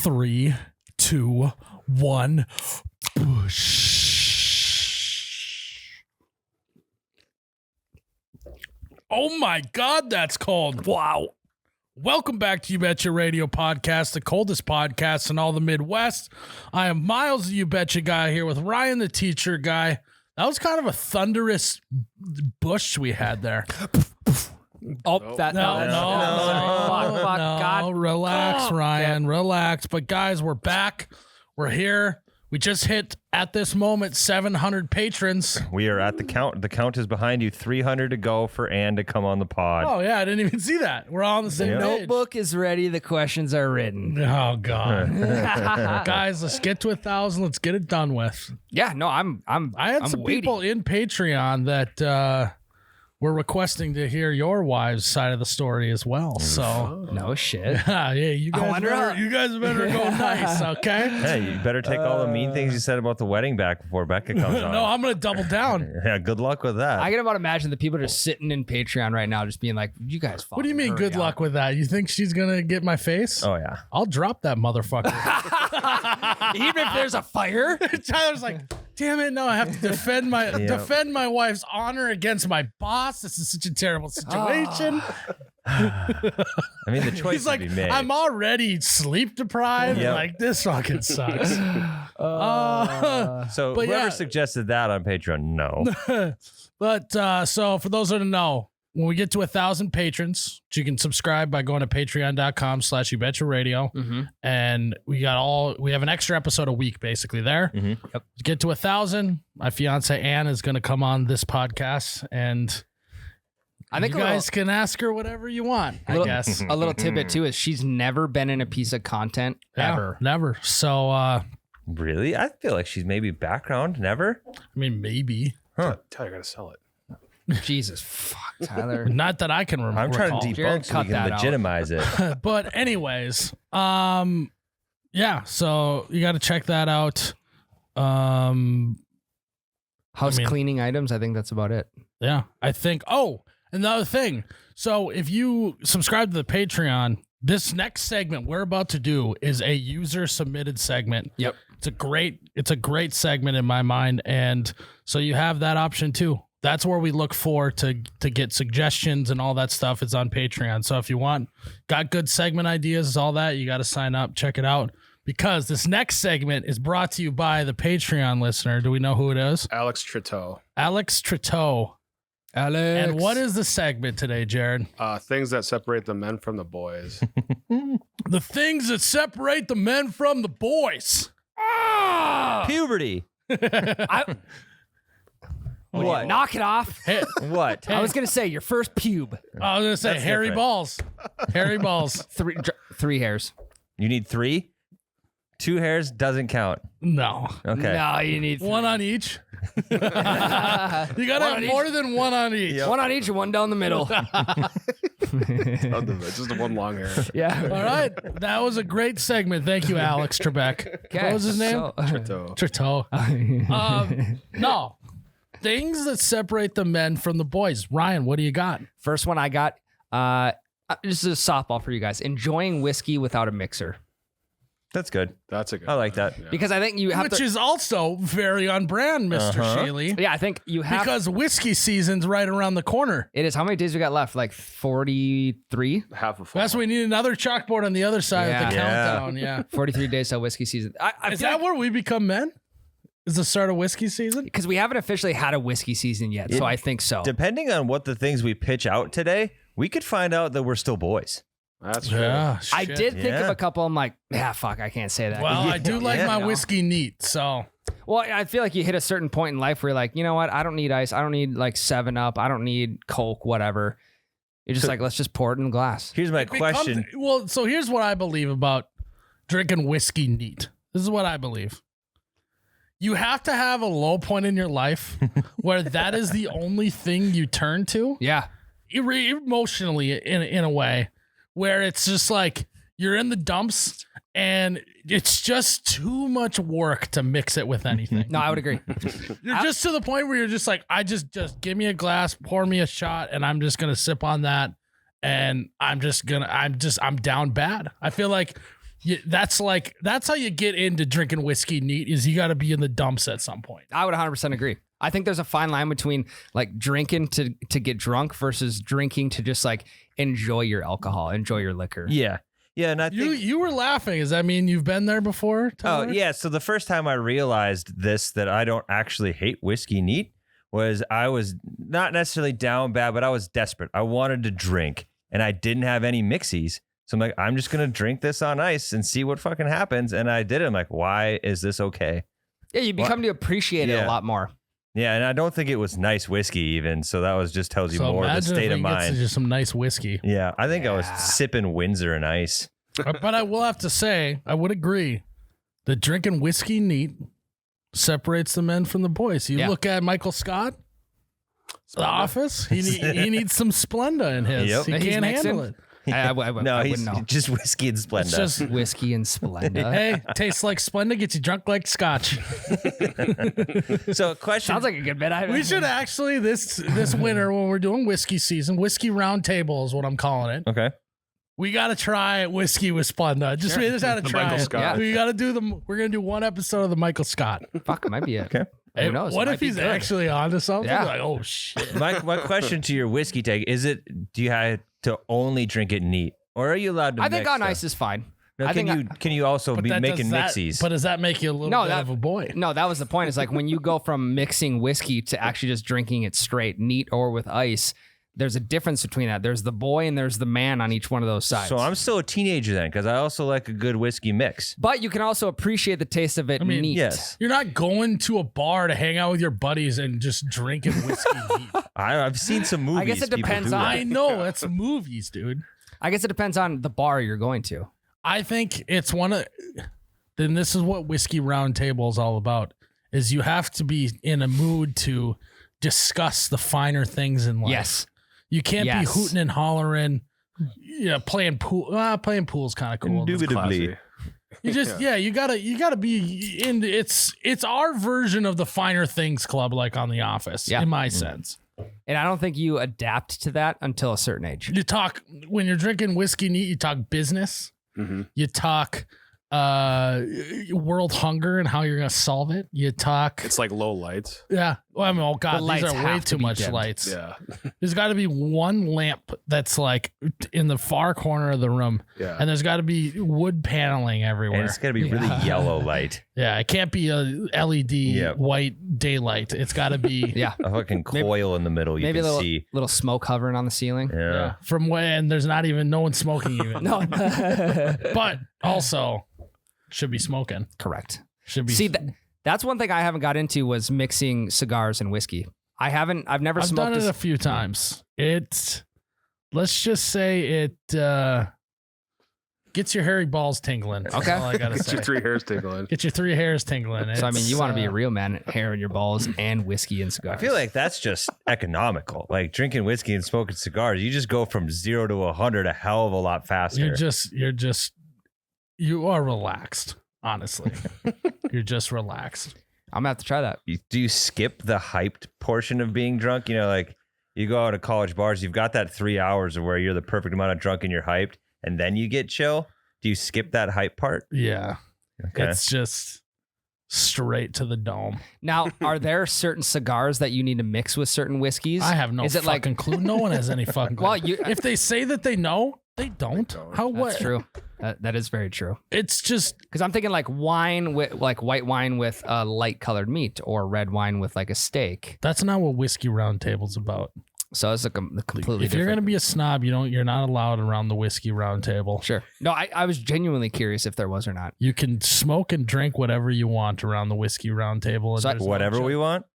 3, 2, 1. Oh my God, that's cold. Wow. Welcome back to You Betcha Radio Podcast, the coldest podcast in all the Midwest. I am Myles, the You Betcha guy, here with Ryan, the teacher guy. That was kind of a thunderous bush we had there. Oh, No, God. Relax, Ryan, relax. But guys, we're back. We're here. We just hit, at this moment, 700 patrons. We are at the count. The count is behind you. 300 to go for Ann to come on the pod. Oh, yeah, I didn't even see that. We're all on the same page. Notebook is ready. The questions are written. Oh, God. Guys, let's get to 1,000. Let's get it done with. Yeah, no, I had some people in Patreon that were requesting to hear your wives' side of the story as well. So no shit. yeah, you guys better go nice, okay? Hey, you better take all the mean things you said about the wedding back before Becca comes on. No, I'm gonna double down. Yeah, good luck with that. I can about imagine the people just sitting in Patreon right now, just being like, "You guys." What do you mean, good luck with that? You think she's gonna get my face? Oh yeah, I'll drop that motherfucker. Even if there's a fire. Tyler's like, damn it, no, I have to defend my wife's honor against my boss. This is such a terrible situation. I mean, the choice He's like, would be made. I'm already sleep deprived. Yep. Like, this fucking sucks. So but whoever yeah. suggested that on Patreon, no. But so for those that don't know, when we get to 1,000 patrons, you can subscribe by going to patreon.com/YouBetchaRadio. Mm-hmm. And we have an extra episode a week basically there. Mm-hmm. To get to 1,000, my fiance Ann is going to come on this podcast, and I think you guys can ask her whatever you want, I guess. A little tidbit too is she's never been in a piece of content ever. Never. So, Really? I feel like she's maybe background. Never? I mean, maybe. Huh. Tyler, gotta sell it. Jesus, fuck, Tyler. Not that I can remember. I'm trying to Jared, debunk so cut we can that out. legitimize it. But anyways, yeah, so you got to check that out. House cleaning items. I think that's about it. Yeah, I think. Oh, another thing. So if you subscribe to the Patreon, this next segment we're about to do is a user submitted segment. Yep. It's a great segment in my mind, and so you have that option too. That's where we look for to get suggestions and all that stuff. It's on Patreon. So if you got good segment ideas, all that, you got to sign up, check it out, because this next segment is brought to you by the Patreon listener. Do we know who it is? Alex Triteau. Alex Triteau. Alex. And what is the segment today, Jared? Things that separate the men from the boys. The things that separate the men from the boys. Puberty. What? Knock it off. What? I was gonna say your first pube. I was going to say That's hairy different. balls. Hairy balls. Three hairs. You need 3? 2 hairs doesn't count. No. Okay. No, you need One on each. You got to have more than one on each. One on each and one down the middle. Just the one long hair. Yeah. All right. That was a great segment. Thank you, Alex Trebek. What was his name? Triteau. Triteau. No. Things that separate the men from the boys. Ryan, what do you got? First one I got. This is a softball for you guys. Enjoying whiskey without a mixer. That's good. That's a good I like one. that. Yeah. Because I think you have Which is also very on brand, Mr. Shaley. Yeah, I think you have. Because whiskey season's right around the corner. It is. How many days we got left? Like 43? half a full. That's why we need another chalkboard on the other side of the Yeah. countdown. Yeah. 43 days till whiskey season. Is that where we become men? Is the start of whiskey season? Because we haven't officially had a whiskey season yet, so I think so. Depending on what the things we pitch out today, we could find out that we're still boys. That's true. Yeah. I shit. did think of Yeah. a couple. I'm like, fuck, I can't say that. Well, I do like Yeah. my No. whiskey neat, so. Well, I feel like you hit a certain point in life where you're like, you know what? I don't need ice. I don't need like 7-Up. I don't need Coke, whatever. You're just like, let's just pour it in the glass. Here's my It becomes- question. Well, so here's what I believe about drinking whiskey neat. This is what I believe. You have to have a low point in your life where that is the only thing you turn to Yeah. emotionally in a way where it's just like you're in the dumps and it's just too much work to mix it with anything. No, I would agree. You're just to the point where you're just like, I just give me a glass, pour me a shot, and I'm just gonna sip on that, and I'm down bad. I feel like That's how you get into drinking whiskey neat. Is you got to be in the dumps at some point. I would 100% agree. I think there's a fine line between like drinking to get drunk versus drinking to just like enjoy your alcohol, enjoy your liquor. Yeah. Yeah, and I think You were laughing. Does that mean you've been there before, Tyler? Oh, yeah. So the first time I realized this, that I don't actually hate whiskey neat, was I was not necessarily down bad, but I was desperate. I wanted to drink and I didn't have any mixies. So I'm like, I'm just going to drink this on ice and see what fucking happens. And I did it. I'm like, why is this okay? Yeah, you become to appreciate it a Yeah. lot more. Yeah, and I don't think it was nice whiskey even. So that was just tells you So more of the imagine if state he of gets mind. just some nice whiskey. Yeah, I think I was Yeah. sipping Windsor and ice. But I will have to say, I would agree that drinking whiskey neat separates the men from the boys. You Yeah. look at Michael Scott, The Office. He needs some Splenda in his. Yep. He He's can't mixing? handle it. No, I he's wouldn't know. just whiskey and Splenda. It's just Whiskey and Splenda. hey, tastes like Splenda, gets you drunk like Scotch. So question. Sounds like a good bit. We should actually this winter when we're doing whiskey season, whiskey roundtable is what I'm calling it. Okay. We got to try whiskey with Splenda. We just had to The try Michael it. Scott. We got to do we're gonna do one episode of the Michael Scott. Fuck, it might be it. Okay. Hey, Who knows? It what might if be he's good. actually onto something? Yeah. Like, oh shit. My question to your whiskey take is: do you have to only drink it neat, or are you allowed to? I think mix on stuff? ice is fine. No, I can think you can you also be that making does mixies? But does that make you a little No, bit that- of a boy? No, that was the point. Is like when you go from mixing whiskey to actually just drinking it straight, neat or with ice. There's a difference between that. There's the boy and there's the man on each one of those sides. So I'm still a teenager then, because I also like a good whiskey mix. But you can also appreciate the taste of it I mean, neat. Yes, You're not going to a bar to hang out with your buddies and just drinking whiskey neat. I've seen some movies. I guess it people depends do on- that. I know that's movies, dude. I guess it depends on the bar you're going to. I think it's one of. Then this is what Whiskey Roundtable is all about: is you have to be in a mood to discuss the finer things in life. Yes. You can't Yes. be hooting and hollering. Yeah, playing pool. Playing pool is kind of cool. Indubitably. Classy. You just you gotta be in. It's our version of the finer things club, like on The Office, Yeah. in my sense. And I don't think you adapt to that until a certain age. You talk when you're drinking whiskey neat. You talk business. Mm-hmm. You talk world hunger and how you're gonna solve it. You talk. It's like low lights. Yeah. Well, I mean, oh god, The these lights are way have to too be much dimmed. lights. Yeah. There's got to be one lamp that's like in the far corner of the room, Yeah. and there's got to be wood paneling And everywhere. it's got to be really yellow light. Yeah, it can't be a LED Yep. white daylight. It's got to be Yeah. A fucking coil in the middle you Maybe a can little, see. little smoke hovering on the ceiling. Yeah. from when there's not even no one smoking even. No. But also should be smoking. Correct. Should be. See, that's one thing I haven't got into was mixing cigars and whiskey. I've never I've smoked done it this. a few times. Let's just say it gets your hairy balls tingling. That's Okay. all I gotta Get say. your 3 hairs tingling. Get your 3 hairs tingling. So, I mean, you want to be a It's, real man, hair in your balls and whiskey and I cigars. feel like that's just economical. Like drinking whiskey and smoking cigars, you just go from 0 to 100 a hell of a lot faster. you are relaxed. Honestly, you're just relaxed. I'm going to have to try that. Do you skip the hyped portion of being drunk? You know, like you go out to college bars, you've got that 3 hours of where you're the perfect amount of drunk and you're hyped, and then you get chill. Do you skip that hype part? Yeah, Okay. it's just straight to the dome. Now, are there certain cigars that you need to mix with certain whiskeys? I have no Is it like- fucking clue. No one has any fucking clue. Well, you, if they say that they know, they don't. How what? that's true. That is very true. It's just Because I'm thinking like wine with like white wine with light colored meat or red wine with like a steak. that's not what Whiskey Roundtable's about. So it's like a completely If you're different. gonna be a snob, you're not allowed around the Whiskey Roundtable. Sure. No, I was genuinely curious if there was or not. You can smoke and drink whatever you want around the Whiskey Roundtable. So Whatever we want.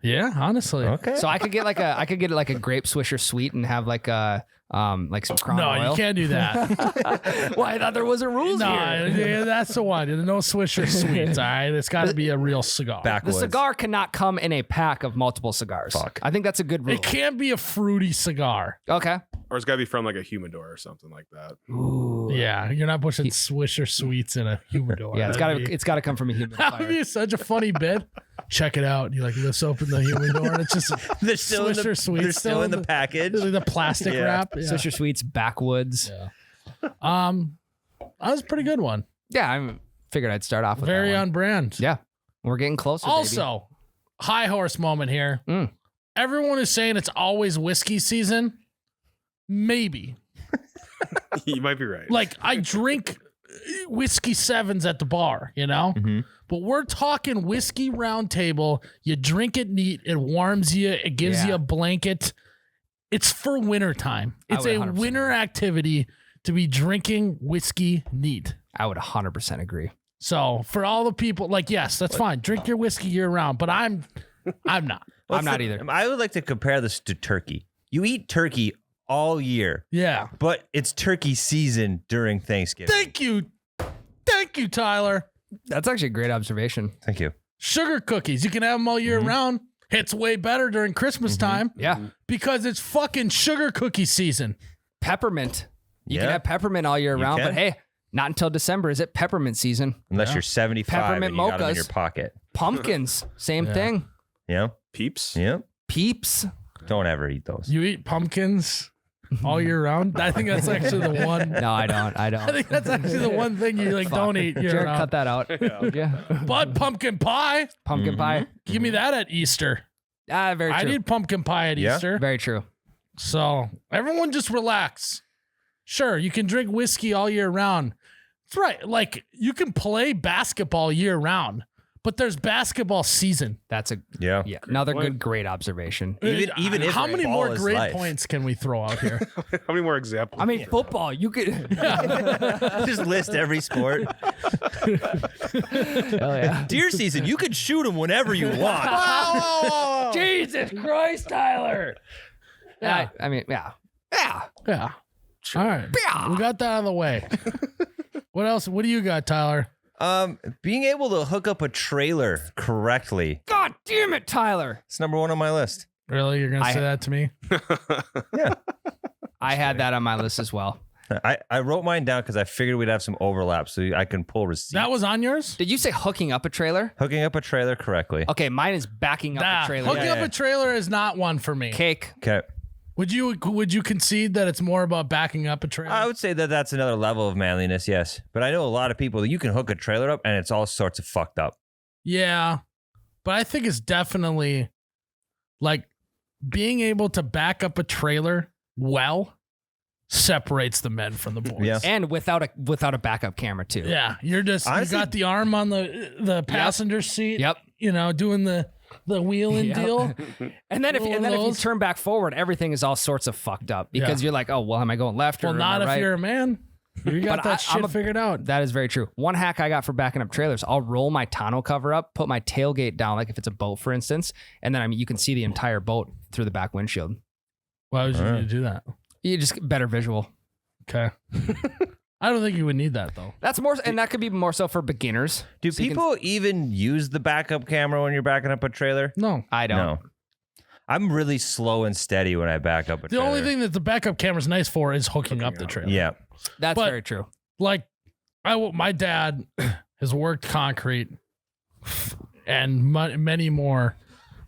Yeah, honestly. Okay. So I could get like a grape Swisher Sweet and have like a like some Crown No, Royal. you can't do that. Well, I thought there wasn't rules No, here. yeah, that's the one. No Swisher Sweets, all right? It's got to be a real cigar. The Backwoods. cigar cannot come in a pack of multiple cigars. Fuck. I think that's a good rule. It can't be a fruity cigar. Okay. Or it's got to be from like a humidor or something like that. Ooh. Yeah, you're not pushing Swisher Sweets in a humidor. Yeah, it's That'd got to come from a That would humidifier. be such a funny bit. Check it out. You like lifts open the humidor and it's just They're still in the, Swisher Sweets they're still in the package. the plastic Yeah. wrap. Yeah. Swisher Sweets backwoods. Yeah. That was a pretty good one. Yeah, I figured I'd start off with Very that one. on brand. Yeah, we're getting closer. baby. Also, high horse moment here. Mm. Everyone is saying it's always whiskey season. Maybe. You might be right. Like, I drink whiskey sevens at the bar, you know? Mhm. But we're talking whiskey Roundtable. You drink it neat. It warms you. It gives Yeah. you a blanket. It's for winter time. I It's would a 100% winter activity to be drinking whiskey neat. I would 100% agree. So for all the people, like, yes, that's fine. Drink your whiskey year round, but I'm not. I'm not either. I would like to compare this to turkey. You eat turkey all year, Yeah. but it's turkey season during Thanksgiving. Thank you, Tyler. That's actually a great observation. Thank you. Sugar cookies. You can have them all year round. Hits way better during Christmas time Yeah, because it's fucking sugar cookie season. peppermint. You can Yeah. have peppermint all year You round, can. but hey, not until December is it peppermint season. Unless Yeah. you're 75 Peppermint and you got them in mochas. your pocket. Pumpkins, same Yeah. thing. Yeah. Peeps. Yeah. Peeps. Don't ever eat those. You eat pumpkins all year round. I think that's actually the one. No, I don't. I I don't. think that's actually the one thing you like don't eat year Jared, round. cut that out. Yeah. But pumpkin pie. Pumpkin pie. Give me that at Easter. Very I true. need pumpkin pie at Yeah. Easter. Very true. So everyone just relax. Sure, you can drink whiskey all year round. That's right. Like, you can play basketball year round, but there's basketball season. That's Yeah. another point. good, great observation. Even if How many ball more is grade life. points can we throw out here? How many more examples? I mean, football. You could. Just list every sport. Hell yeah. Deer season, you can shoot them whenever you want. Jesus Christ, Tyler. Yeah. I mean, yeah. Yeah. Yeah. All right. Yeah. We got that out of the way. What else? What do you got, Tyler? Being able to hook up a trailer correctly. God damn it, Tyler. It's number one on my list. Really? You're going to I- say that to me? Yeah. I had that on my list as well. I wrote mine down because I figured we'd have some overlap so I can pull receipts. That was on yours? Did you say hooking up a trailer? Hooking up a trailer correctly. Okay, mine is backing up Nah, a trailer. hooking Yeah, up yeah. a trailer is not one for me. Cake. Okay. Would you concede that it's more about backing up a trailer? I would say that that's another level of manliness, yes. But I know a lot of people that you can hook a trailer up and it's all sorts of fucked up. Yeah, but I think it's definitely like being able to back up a trailer well separates the men from the boys. Yeah. And without a backup camera too. Yeah, you're just Honestly- you got the arm on the passenger seat. Yep. You know, doing the wheeling Yep. deal. And then if you Those- turn back forward, everything is all sorts of fucked up because Yeah. you're like, oh well, am I going left or Well, am I not if right? you're a man. You got But that I'm shit a- figured out. That is very true. One hack I got for backing up trailers, I'll roll my tonneau cover up, put my tailgate down, like if it's a boat, for instance, and then you can see the entire boat through the back windshield. Why would you All need right. to do that? You just get better visual. Okay. I don't think you would need that though. That's more, and that could be more so for beginners. Do So you can- people even use the backup camera when you're backing up a trailer? No. I don't. No. I'm really slow and steady when I back up a The trailer. only thing that the backup camera's nice for is hooking up the trailer. Yeah. That's But- very true. Like my dad has worked concrete and many more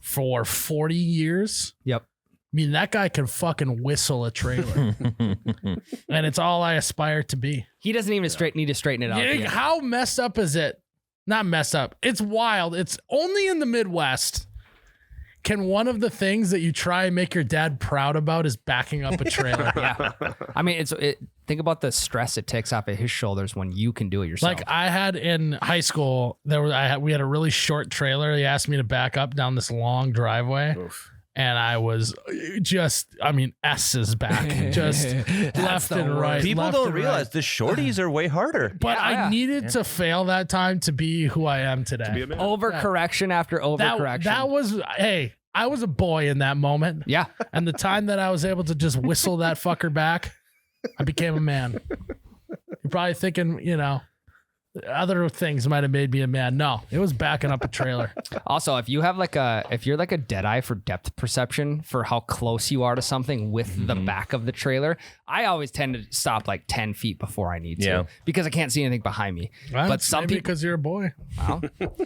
for 40 years. Yep. I mean, that guy can fucking whistle a trailer, and it's all I aspire to be. He doesn't even need to straighten it out. Yeah, yet. how messed up is it? Not messed up. It's wild. It's only in the Midwest can one of the things that you try and make your dad proud about is backing up a trailer. Yeah. I mean, think about the stress it takes off of his shoulders when you can do it yourself. Like I had in high school, we had a really short trailer. He asked me to back up down this long driveway. Oof. And I was S's back, just left the and right. worst. People left don't and realize right. the shorties are way harder. But Yeah, I yeah. needed to fail that time to be who I am today. To be a man. overcorrection after overcorrection. That was, hey, I was a boy in that moment. yeah. And the time that I was able to just whistle that fucker back, I became a man. You're probably thinking, other things might have made me a man. No, it was backing up a trailer. Also, if you're like a dead eye for depth perception for how close you are to something with the back of the trailer, I always tend to stop like 10 feet before I need to Yeah. because I can't see anything behind me. Well, But it's some maybe people, because you're a boy. well,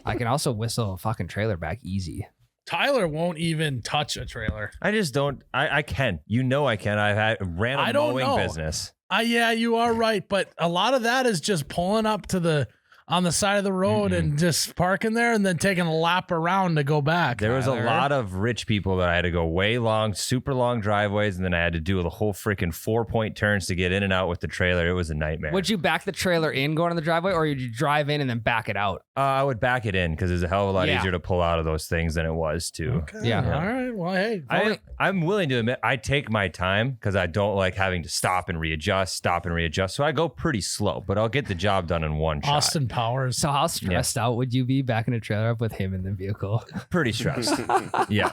I can also whistle a fucking trailer back easy. Tyler won't even touch a trailer. I just don't. I can. I can. I've ran a I don't mowing know. business. Yeah, you are right. But a lot of that is just pulling up to on the side of the road and just parking there and then taking a lap around to go back. There was a lot of rich people that I had to go way long, super long driveways, and then I had to do the whole freaking 4-point turns to get in and out with the trailer. It was a nightmare. Would you back the trailer in going to the driveway, or would you drive in and then back it out? I would back it in because it's a hell of a lot easier to pull out of those things than it was to. Okay. Yeah. All right. Well, hey. I'm willing to admit I take my time because I don't like having to stop and readjust. So I go pretty slow, but I'll get the job done in one shot. Austin Powers. So how stressed out would you be backing a trailer up with him in the vehicle? Pretty stressed. Yeah.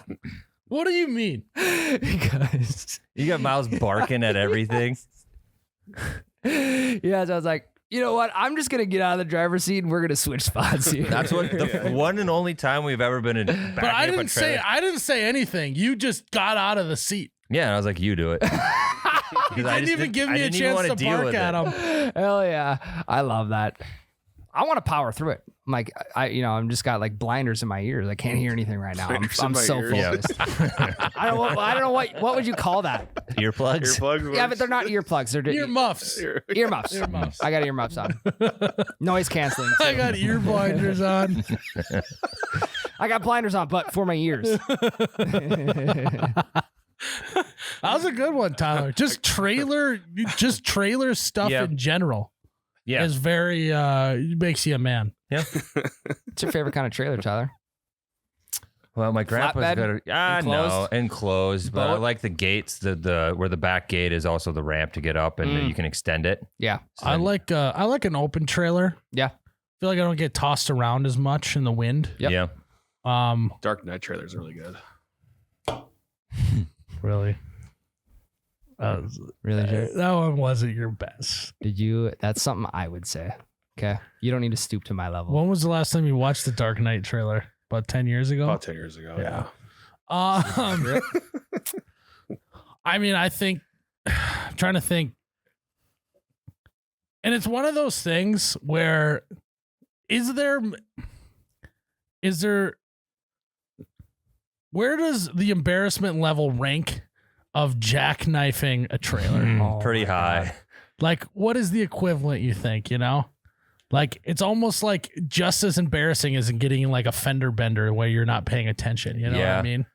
What do you mean? Because You got Myles barking at everything. yeah, so I was like, you know what? I'm just gonna get out of the driver's seat and we're gonna switch spots here. That's what the one and only time we've ever been in. But I didn't say anything. You just got out of the seat. Yeah, and I was like, you do it. You didn't even give me a chance to bark at him. Hell yeah. I love that. I want to power through it. I'm like, I'm just got like blinders in my ears. I can't hear anything right now. I'm so focused. I don't know what would you call that? Earplugs? Earplugs. Yeah, but they're not earplugs. They're Earmuffs. earmuffs. Earmuffs. I got earmuffs on. Noise canceling. I got ear blinders on. I got blinders on, but for my ears. That was a good one, Tyler. Just trailer stuff in general Yeah. is very makes you a man. Yeah. What's your favorite kind of trailer, Tyler? Well, my grandpa's Flatbed? got enclosed, but I Boat? like the gates, the where the back gate is also the ramp to get up and you can extend it. Yeah. So I like an open trailer. Yeah. I feel like I don't get tossed around as much in the wind. Yep. Yeah. Dark Knight trailers are really good. Really. Really, Jared? That one wasn't your best. That's something I would say. Okay. You don't need to stoop to my level. When was the last time you watched the Dark Knight trailer? About 10 years ago? About 10 years ago. Yeah. I mean, I think I'm trying to think. And it's one of those things where where does the embarrassment level rank of jackknifing a trailer? Pretty my high. God. Like, what is the equivalent, you think, Like, it's almost like just as embarrassing as in getting like a fender bender where you're not paying attention. You know what I mean?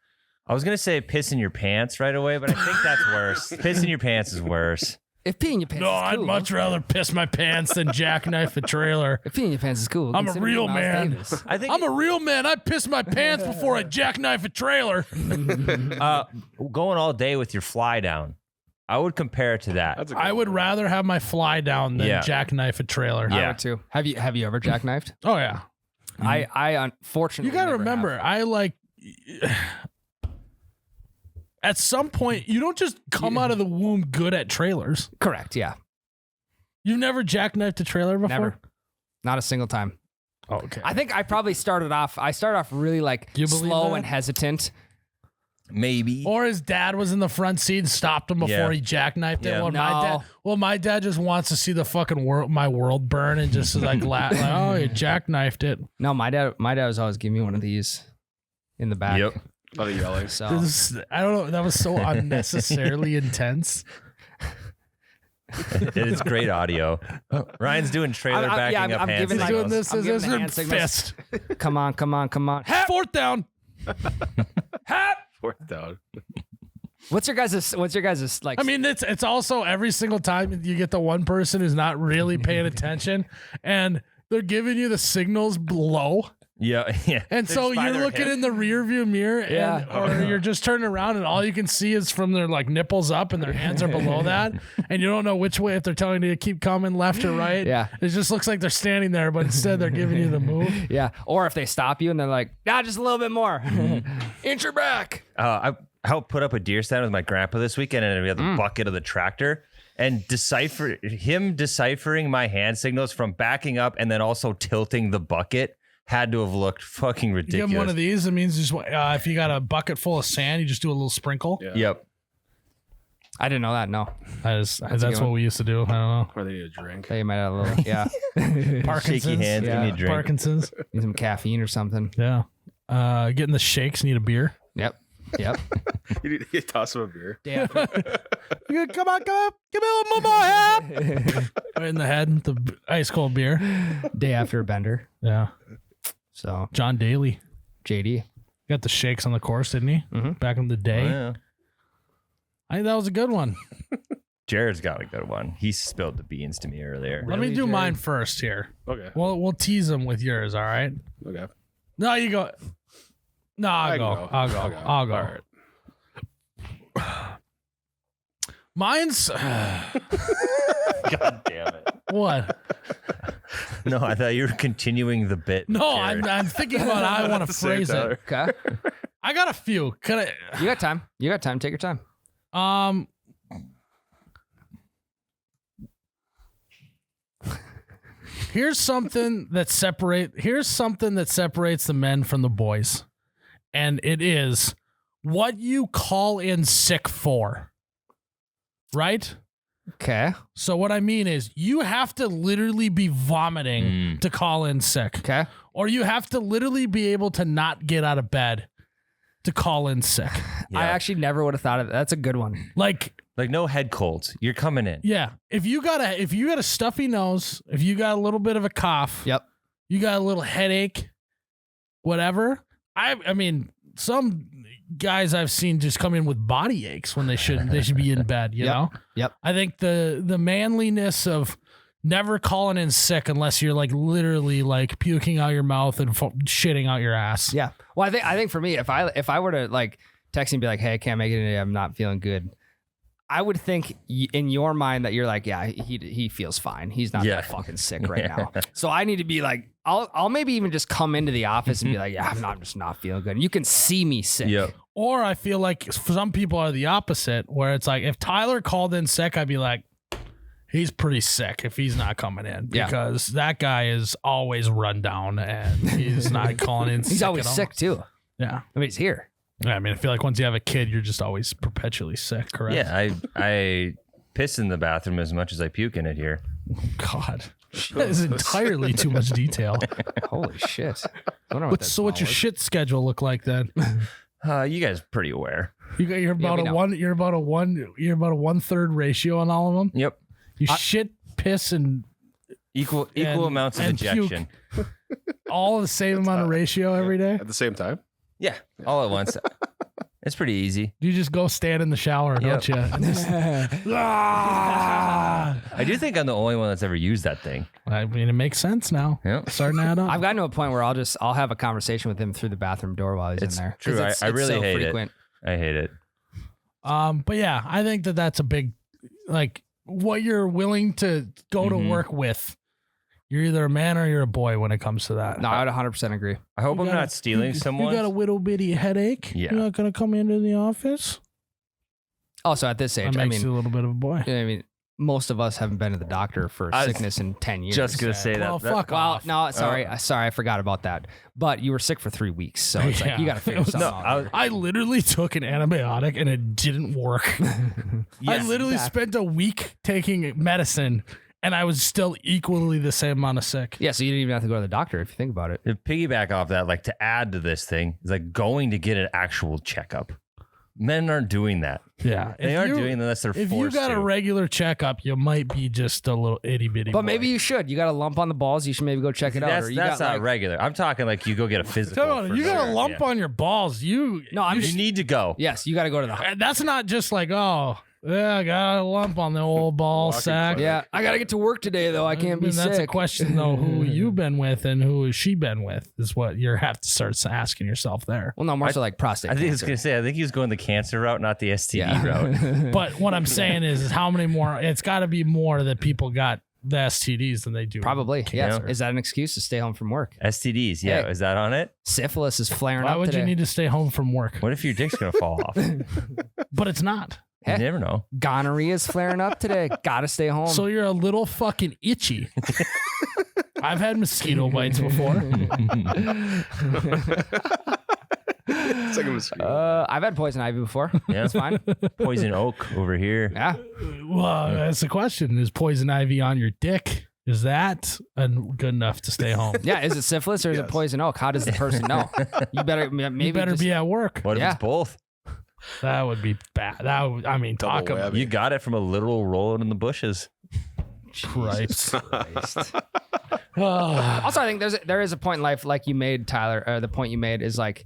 I was gonna say piss in your pants right away, but I think that's worse. Piss in your pants is worse. If peeing your pants No, is I'd cool. much rather piss my pants than jackknife a trailer. If peeing your pants is cool. I'm a consider real me Miles man. Davis. I think I'm a real man. I piss my pants before I jackknife a trailer. going all day with your fly down. I would compare it to that. That's a good I would one. rather have my fly down than Yeah. jackknife a trailer. I Yeah. would too. Have you ever jackknifed? Oh yeah. I unfortunately You got to never remember, have. I like at some point you don't just come out of the womb good at trailers. Correct. Yeah. You've never jackknifed a trailer before? Never. Not a single time. Oh, okay. I think I probably started off really like You believe slow that? and hesitant. Maybe. Or his dad was in the front seat and stopped him before Yeah. he jackknifed it. Yeah. My dad just wants to see the fucking world burn and just is like, like, oh, you jackknifed it. No, my dad was always giving me one of these in the back. Yep. A lot of yelling. So I don't know. That was so unnecessarily intense. It's great audio. Ryan's doing trailer backing up I'm hand giving He's like- doing signals. this I'm as giving his the hand signals. fist. come on. Fourth down. Fourth down. What's your guys' like? I mean, it's also every single time you get the one person who's not really paying attention and they're giving you the signals below. Yeah. Yeah. And so Just by you're their looking hip. in the rear view mirror Yeah. or you're just turning around and all you can see is from their like nipples up and their hands are below that. And you don't know which way, if they're telling you to keep coming left or right. Yeah. It just looks like they're standing there, but instead they're giving you the move. yeah. Or if they stop you and they're like, just a little bit more. Inch your back. I helped put up a deer stand with my grandpa this weekend, and we had the bucket of the tractor. And deciphering my hand signals from backing up and then also tilting the bucket had to have looked fucking You ridiculous. give them one of these, it means just if you got a bucket full of sand, you just do a little sprinkle. Yeah. Yep. I didn't know that. No. That's a good what one. we used to do. I don't know. Or they need a drink. They might have a little, yeah. Parkinson's. Shaky hands. Give me a Yeah. drink. Parkinson's. Need some caffeine or something. Yeah. Getting the shakes, need a beer. Yep. Yep. You toss him a beer. Day after, Come on, give me a little more help. Right in the head, the ice cold beer. day after a bender. Yeah. So John Daly JD. got the shakes on the course, didn't he? Mhm. Back in the day. Yeah. I think that was a good one. Jared's got a good one. He spilled the beans to me earlier. Let me Really, do Jared? mine first here. Okay. We'll tease him with yours, all right? Okay. No, you go. No, I'll I go. can go. I'll go. Okay. I'll go. All right. Mine's God damn it. what? No, I thought you were continuing the bit. No, Jared. I'm thinking about how I want At to the same phrase time. it. Okay. I got a few. Can I? You got time. You got time. Take your time. Here's something that separates the men from the boys. And it is what you call in sick for. Right? Okay. So what I mean is you have to literally be vomiting to call in sick. Okay. Or you have to literally be able to not get out of bed to call in sick. Yeah. I actually never would have thought of it. That's a good one. Like, Like no head colds. You're coming in. yeah, if you got a stuffy nose, if you got a little bit of a cough, Yep. you got a little headache, whatever. I mean, some guys I've seen just come in with body aches when they should be in bed, you Yep. know? Yep. I think the manliness of never calling in sick unless you're like literally like puking out your mouth and shitting out your ass. Yeah. Well, I think for me, if I were to like text and be like, "Hey, I can't make it today. I'm not feeling good," I would think in your mind that you're like, "Yeah, he feels fine. He's not Yeah. that fucking sick right now." So I need to be like, I'll maybe even just come into the office and be like, "Yeah, I'm just not feeling good." And you can see me sick. Yep. Or I feel like some people are the opposite, where it's like if Tyler called in sick, I'd be like, he's pretty sick if he's not coming in Yeah. because that guy is always run down and he's not calling in sick. He's always at all. sick too. Yeah. I mean, he's here. I mean, I feel like once you have a kid, you're just always perpetually sick, correct? Yeah, I piss in the bathroom as much as I puke in it here. God. That is entirely too much detail. Holy shit. I wonder what So what's your shit schedule look like then? You guys are pretty aware. You're about we a know. one. You're about a 1/3 ratio on all of them. Yep. You shit, piss, and Equal And- amounts of and puke. ejection. all the same amount of ratio every day. At the same time. Yeah, all at once. It's pretty easy. You just go stand in the shower, don't you? And just- Ah! I do think I'm the only one that's ever used that thing. I mean, it makes sense now. Yeah. Starting to add up. I've gotten to a point where I'll have a conversation with him through the bathroom door while he's It's in there. 'Cause true. I really so hate frequent. it. I hate it. But yeah, I think that's a big, like, what you're willing to go to work with. You're either a man or you're a boy when it comes to that. No, I would 100% agree. I hope You I'm got not stealing someone. You got a little bitty headache. Yeah. You're not gonna come into the office. Also, at this That age, makes you a little bit of a boy. I mean, most of us haven't been to the doctor for I was sickness in 10 years. just gonna say Well, that. fuck Well, off. no, sorry, I forgot about that. But you were sick for 3 weeks, so it's like you Yeah. got to figure It was- something No, out. I was- here. I literally took an antibiotic and it didn't work. I Yes, literally spent a week taking medicine and I was still equally the same amount of sick. Yeah, so you didn't even have to go to the doctor if you think about it. To piggyback off that, like to add to this thing, is like going to get an actual checkup. Men aren't doing that. Yeah. They aren't doing it unless they're If you forced got to. a regular checkup, you might be just a little itty bitty. But maybe you should. You got a lump on the balls. You should maybe go check it out. That's Or you that's got not like, regular. I'm talking like you go get a physical. Tell me, you got a lump on your balls. No, I'm You just. need to go. Yes, you got to go to the. And that's not just like, oh, yeah, I got a lump on the old ball Walking sack. clinic. Yeah, I got to get to work today though. I can't be And that's sick. a question though. Who you been with and who has she been with is what you have to start asking yourself there. Well, no, more so like prostate. I think I was cancer. gonna say. I think he was going the cancer route, not the STD Yeah. route. But what I'm saying is how many more? It's got to be more that people got the STDs than they do. Probably. Yes. Cancer. Is that an excuse to stay home from work? STDs. Yeah, Hey. is that on it? Syphilis is flaring Why up would today. you need to stay home from work? What if your dick's gonna fall off? You But it's not. Hey. never know. Gonorrhea is flaring up today. Gotta stay home. So you're a little fucking itchy. I've had mosquito bites before. It's like a mosquito. I've had poison ivy before. Yeah, It's fine. Poison oak over here. Yeah. Well, that's the question. Is poison ivy on your dick? Is that good enough to stay home? Yeah. Is it syphilis or is it Yes. poison oak? How does the person know? You better maybe You better just- be at work. What if Yeah. it's both? That would be bad. Double Talk about whammy. You got it from a literal rolling in the bushes. Christ. Also, I think there is a point in life like you made, Tyler, or the point you made is like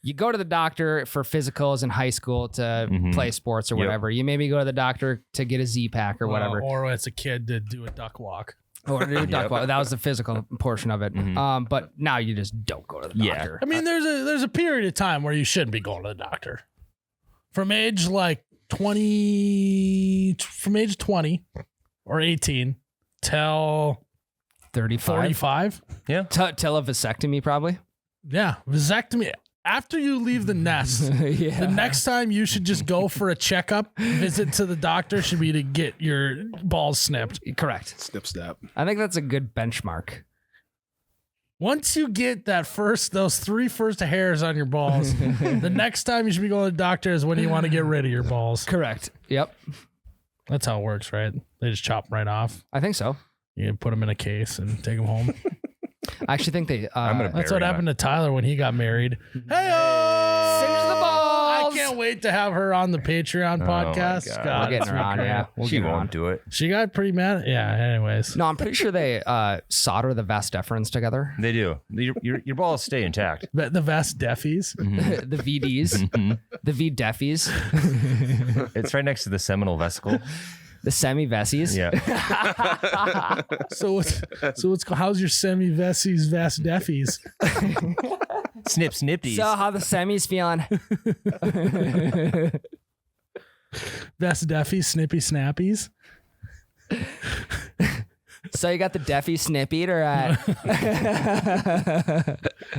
you go to the doctor for physicals in high school to play sports or Yep. whatever. You maybe go to the doctor to get a Z-Pack or whatever. Or as a kid to do a duck walk. Or to do a duck walk. That was the physical portion of it. But now you just don't go to the Yeah. doctor. I mean, there's a period of time where you shouldn't be going to the doctor. From age 20 or 18 till 35. 45. Yeah. Till a vasectomy, probably. Yeah, vasectomy. After you leave the nest, Yeah. the next time you should just go for a checkup, visit to the doctor should be to get your balls snipped. Correct. Snip snap. I think that's a good benchmark. Once you get those 3 first hairs on your balls, the next time you should be going to the doctor is when you want to get rid of your balls. Correct. Yep. That's how it works, right? They just chop them right off. I think so. You put them in a case and take them home. I actually think they. That's what happened to Tyler when he got married. Hey, Singe the balls. I can't wait to have her on the Patreon podcast. God. God, We're getting it's her been on, great. yeah. We'll She get her won't on. do it. She got pretty mad. Yeah, anyways. No, I'm pretty sure they solder the vas deferens together. They do. Your balls stay intact. The Vas Deffies. The VDs, the V Deffies, It's right next to the seminal vesicle. the semi Vessies. Yeah. How's your semi Vessies Vas Deffies? Snip snippies. So how the semis feeling? Vas Deffies, Snippy Snappies. So you got the Deffy Snip Eater at.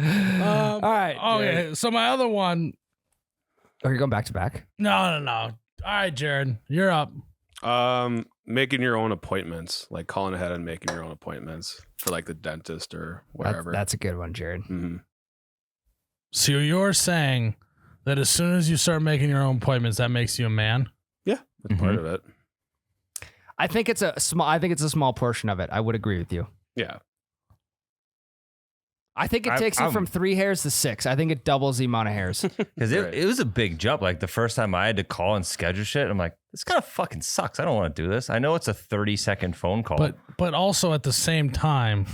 All right. Okay, so my other one. Oh, you're going back to back. No. All right, Jared, you're up. Making your own appointments, like calling ahead and making your own appointments for like the dentist or wherever. That's a good one, Jared. So you're saying that as soon as you start making your own appointments, that makes you a man? Yeah, that's part of it. I think it's a small portion of it. I would agree with you. Yeah. I think it takes you from 3 hairs to 6. I think it doubles the amount of hairs. Because it was a big jump. Like the first time I had to call and schedule shit, I'm like, this kind of fucking sucks. I don't want to do this. I know it's a 30-second phone call. But also at the same time,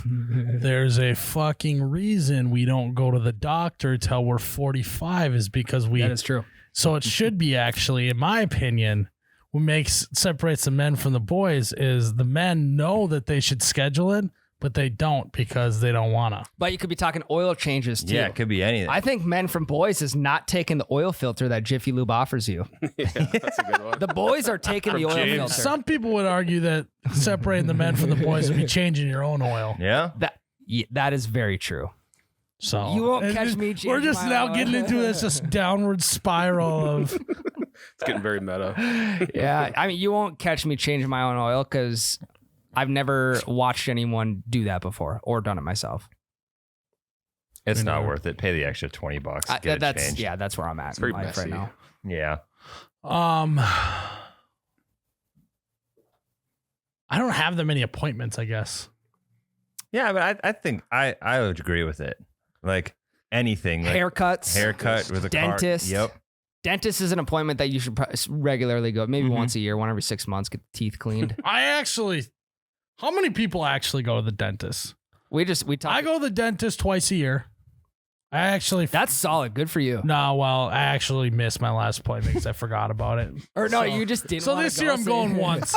there's a fucking reason we don't go to the doctor till we're 45 is because That is true. So it should be actually, in my opinion, what separates the men from the boys is the men know that they should schedule it, but they don't because they don't want to. But you could be talking oil changes too. yeah, it could be anything. I think men from boys is not taking the oil filter that Jiffy Lube offers you. Yeah, that's a good one. The boys are taking the oil James. filter. Some people would argue that separating the men from the boys would be changing your own oil. yeah. That is very true. So You won't catch and me We're changing just my now oil. getting into this just downward spiral of It's getting very meta. Yeah, I mean, you won't catch me changing my own oil because I've never watched anyone do that before or done it myself. It's not worth it. Pay the extra $20. Get it changed. That's where I'm at in very life right messy. now. Yeah. I don't have that many appointments, I guess. Yeah, but I think I would agree with it. Like anything. Like Haircuts, haircut with a dentist. Car. Yep. Dentist is an appointment that you should regularly go. Maybe once a year, one every 6 months, get the teeth cleaned. How many people actually go to the dentist? we talk. I go to the dentist twice a year. That's solid. Good for you. No, well, I actually missed my last appointment because I forgot about it. Or no, So- you just didn't. So wanna this go, year I'm so going you- once.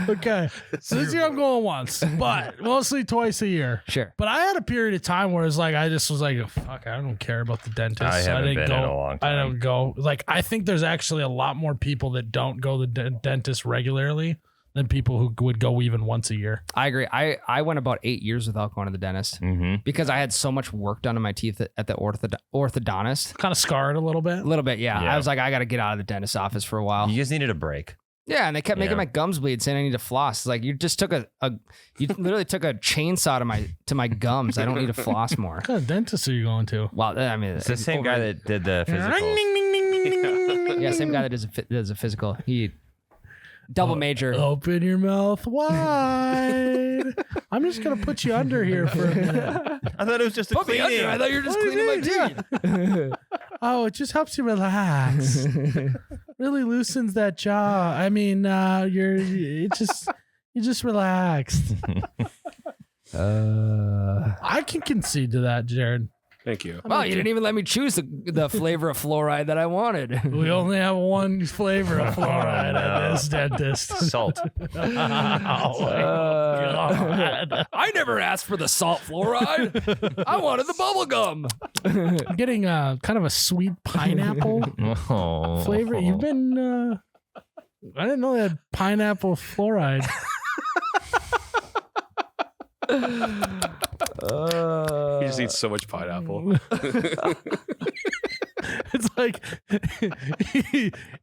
Okay. So this year I'm going once, but mostly twice a year. Sure. But I had a period of time where it's like I just was like, fuck, I don't care about the dentist. I So haven't didn't been go. in a long I time. don't go. Like I think there's actually a lot more people that don't go to the dentist regularly than people who would go even once a year. I agree. I went about 8 years without going to the dentist because I had so much work done on my teeth at the orthodontist. Kind of scarred a little bit. A little bit, yeah. Yeah. I was like, I got to get out of the dentist office for a while. You just needed a break. Yeah, and they kept making Yeah. my gums bleed, saying I need to floss. It's like you just took you literally took a chainsaw to my gums. I don't need to floss more. What kind of dentist are you going to? Well, I mean, It's the same guy that did the physical. yeah, same guy that does a physical. He double major. Open your mouth wide. I'm just gonna put you under here for a minute. I thought it was just a Put me cleaning. under. I thought you were just What do you cleaning my mean? teeth. Oh, it just helps you relax. Really loosens that jaw. I mean, you just relaxed. I can concede to that, Jared. Thank you. Well, you didn't even let me choose the flavor of fluoride that I wanted. We only have one flavor of fluoride at this dentist. Salt. Oh, my God. I never asked for the salt fluoride. I wanted the bubble gum. I'm getting kind of a sweet pineapple Oh. flavor. You've been, I didn't know they had pineapple fluoride. He just eats so much pineapple. It's like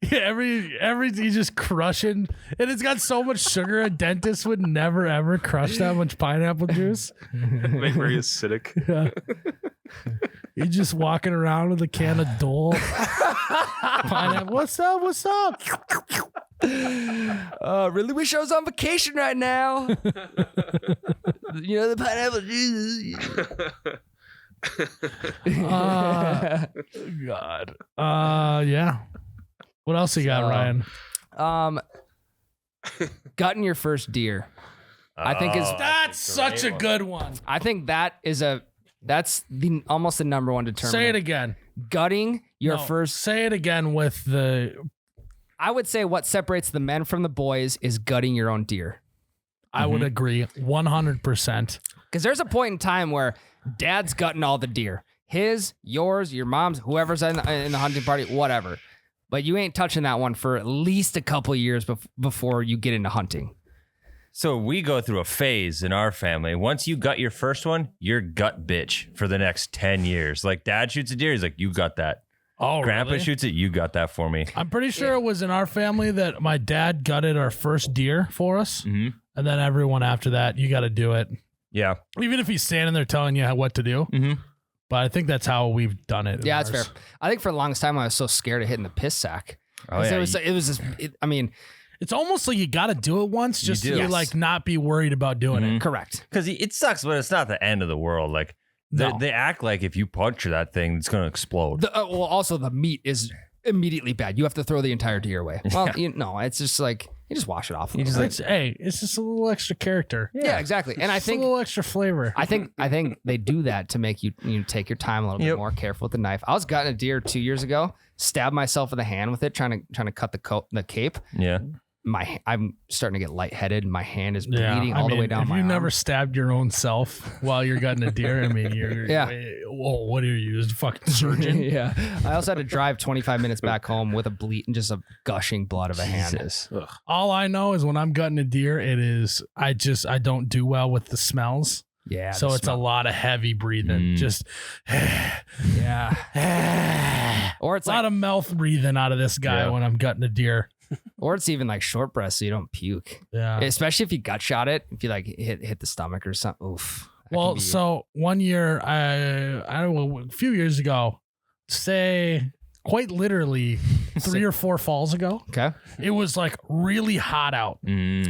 he's just crushing, and it's got so much sugar. A dentist would never ever crush that much pineapple juice. Make very acidic. Yeah. He's just walking around with a can of Dole. Pineapple. What's up? What's up? Really wish I was on vacation right now. You know, the pineapple juice. God. Yeah. What else you got, Ryan? Gutting your first deer. I think is That's such a good one. I think that's the almost the number one determinant. Say it again. Gutting your No, first. Say it again with the. I would say what separates the men from the boys is gutting your own deer. I would agree 100%. Because there's a point in time where dad's gutting all the deer. His, yours, your mom's, whoever's in the hunting party, whatever. But you ain't touching that one for at least a couple of years before you get into hunting. So we go through a phase in our family. Once you gut your first one, you're gut bitch for the next 10 years. Like dad shoots a deer, he's like, you got that. Oh, Grandpa really? shoots it, you got that for me. I'm pretty sure it was in our family that my dad gutted our first deer for us. Mhm. And then everyone after that, you got to do it. Yeah. Even if he's standing there telling you what to do. Mm-hmm. But I think that's how we've done it. Yeah, that's fair. I think for the longest time I was so scared of hitting the piss sack. Oh, yeah. It was just, I mean, It's almost like you got to do it once just You do. to Yes. like not be worried about doing it. correct. Because it sucks, but it's not the end of the world. Like No. they act like if you puncture that thing, it's going to explode. Well, also the meat is immediately bad. You have to throw the entire deer away. Well, it's just like, you just wash it off. You just like, It's just a little extra character. yeah, exactly. And I Just a think little extra flavor. I think they do that to make you take your time a little bit more careful with the knife. I was gutting a deer 2 years ago, stabbed myself in the hand with it, trying to cut the cape. yeah. I'm starting to get lightheaded. My hand is bleeding all the way down If my you arm. never stabbed your own self while you're gutting a deer, I mean, you're Yeah. What are you, a fucking surgeon? Yeah. I also had to drive 25 minutes back home with just a gushing blood of a hand. Jesus. All I know is when I'm gutting a deer, I don't do well with the smells. Yeah. So it's a lot of heavy breathing. Just yeah. Or it's a lot of mouth breathing out of this guy Yeah. when I'm gutting a deer. or it's even like short breath so you don't puke. Yeah. Especially if you gut shot it, if you like hit the stomach or something. Oof. That can Well, be- so one year, I don't know, a few years ago, say quite literally 3 or 4 falls ago, okay. it was like really hot out.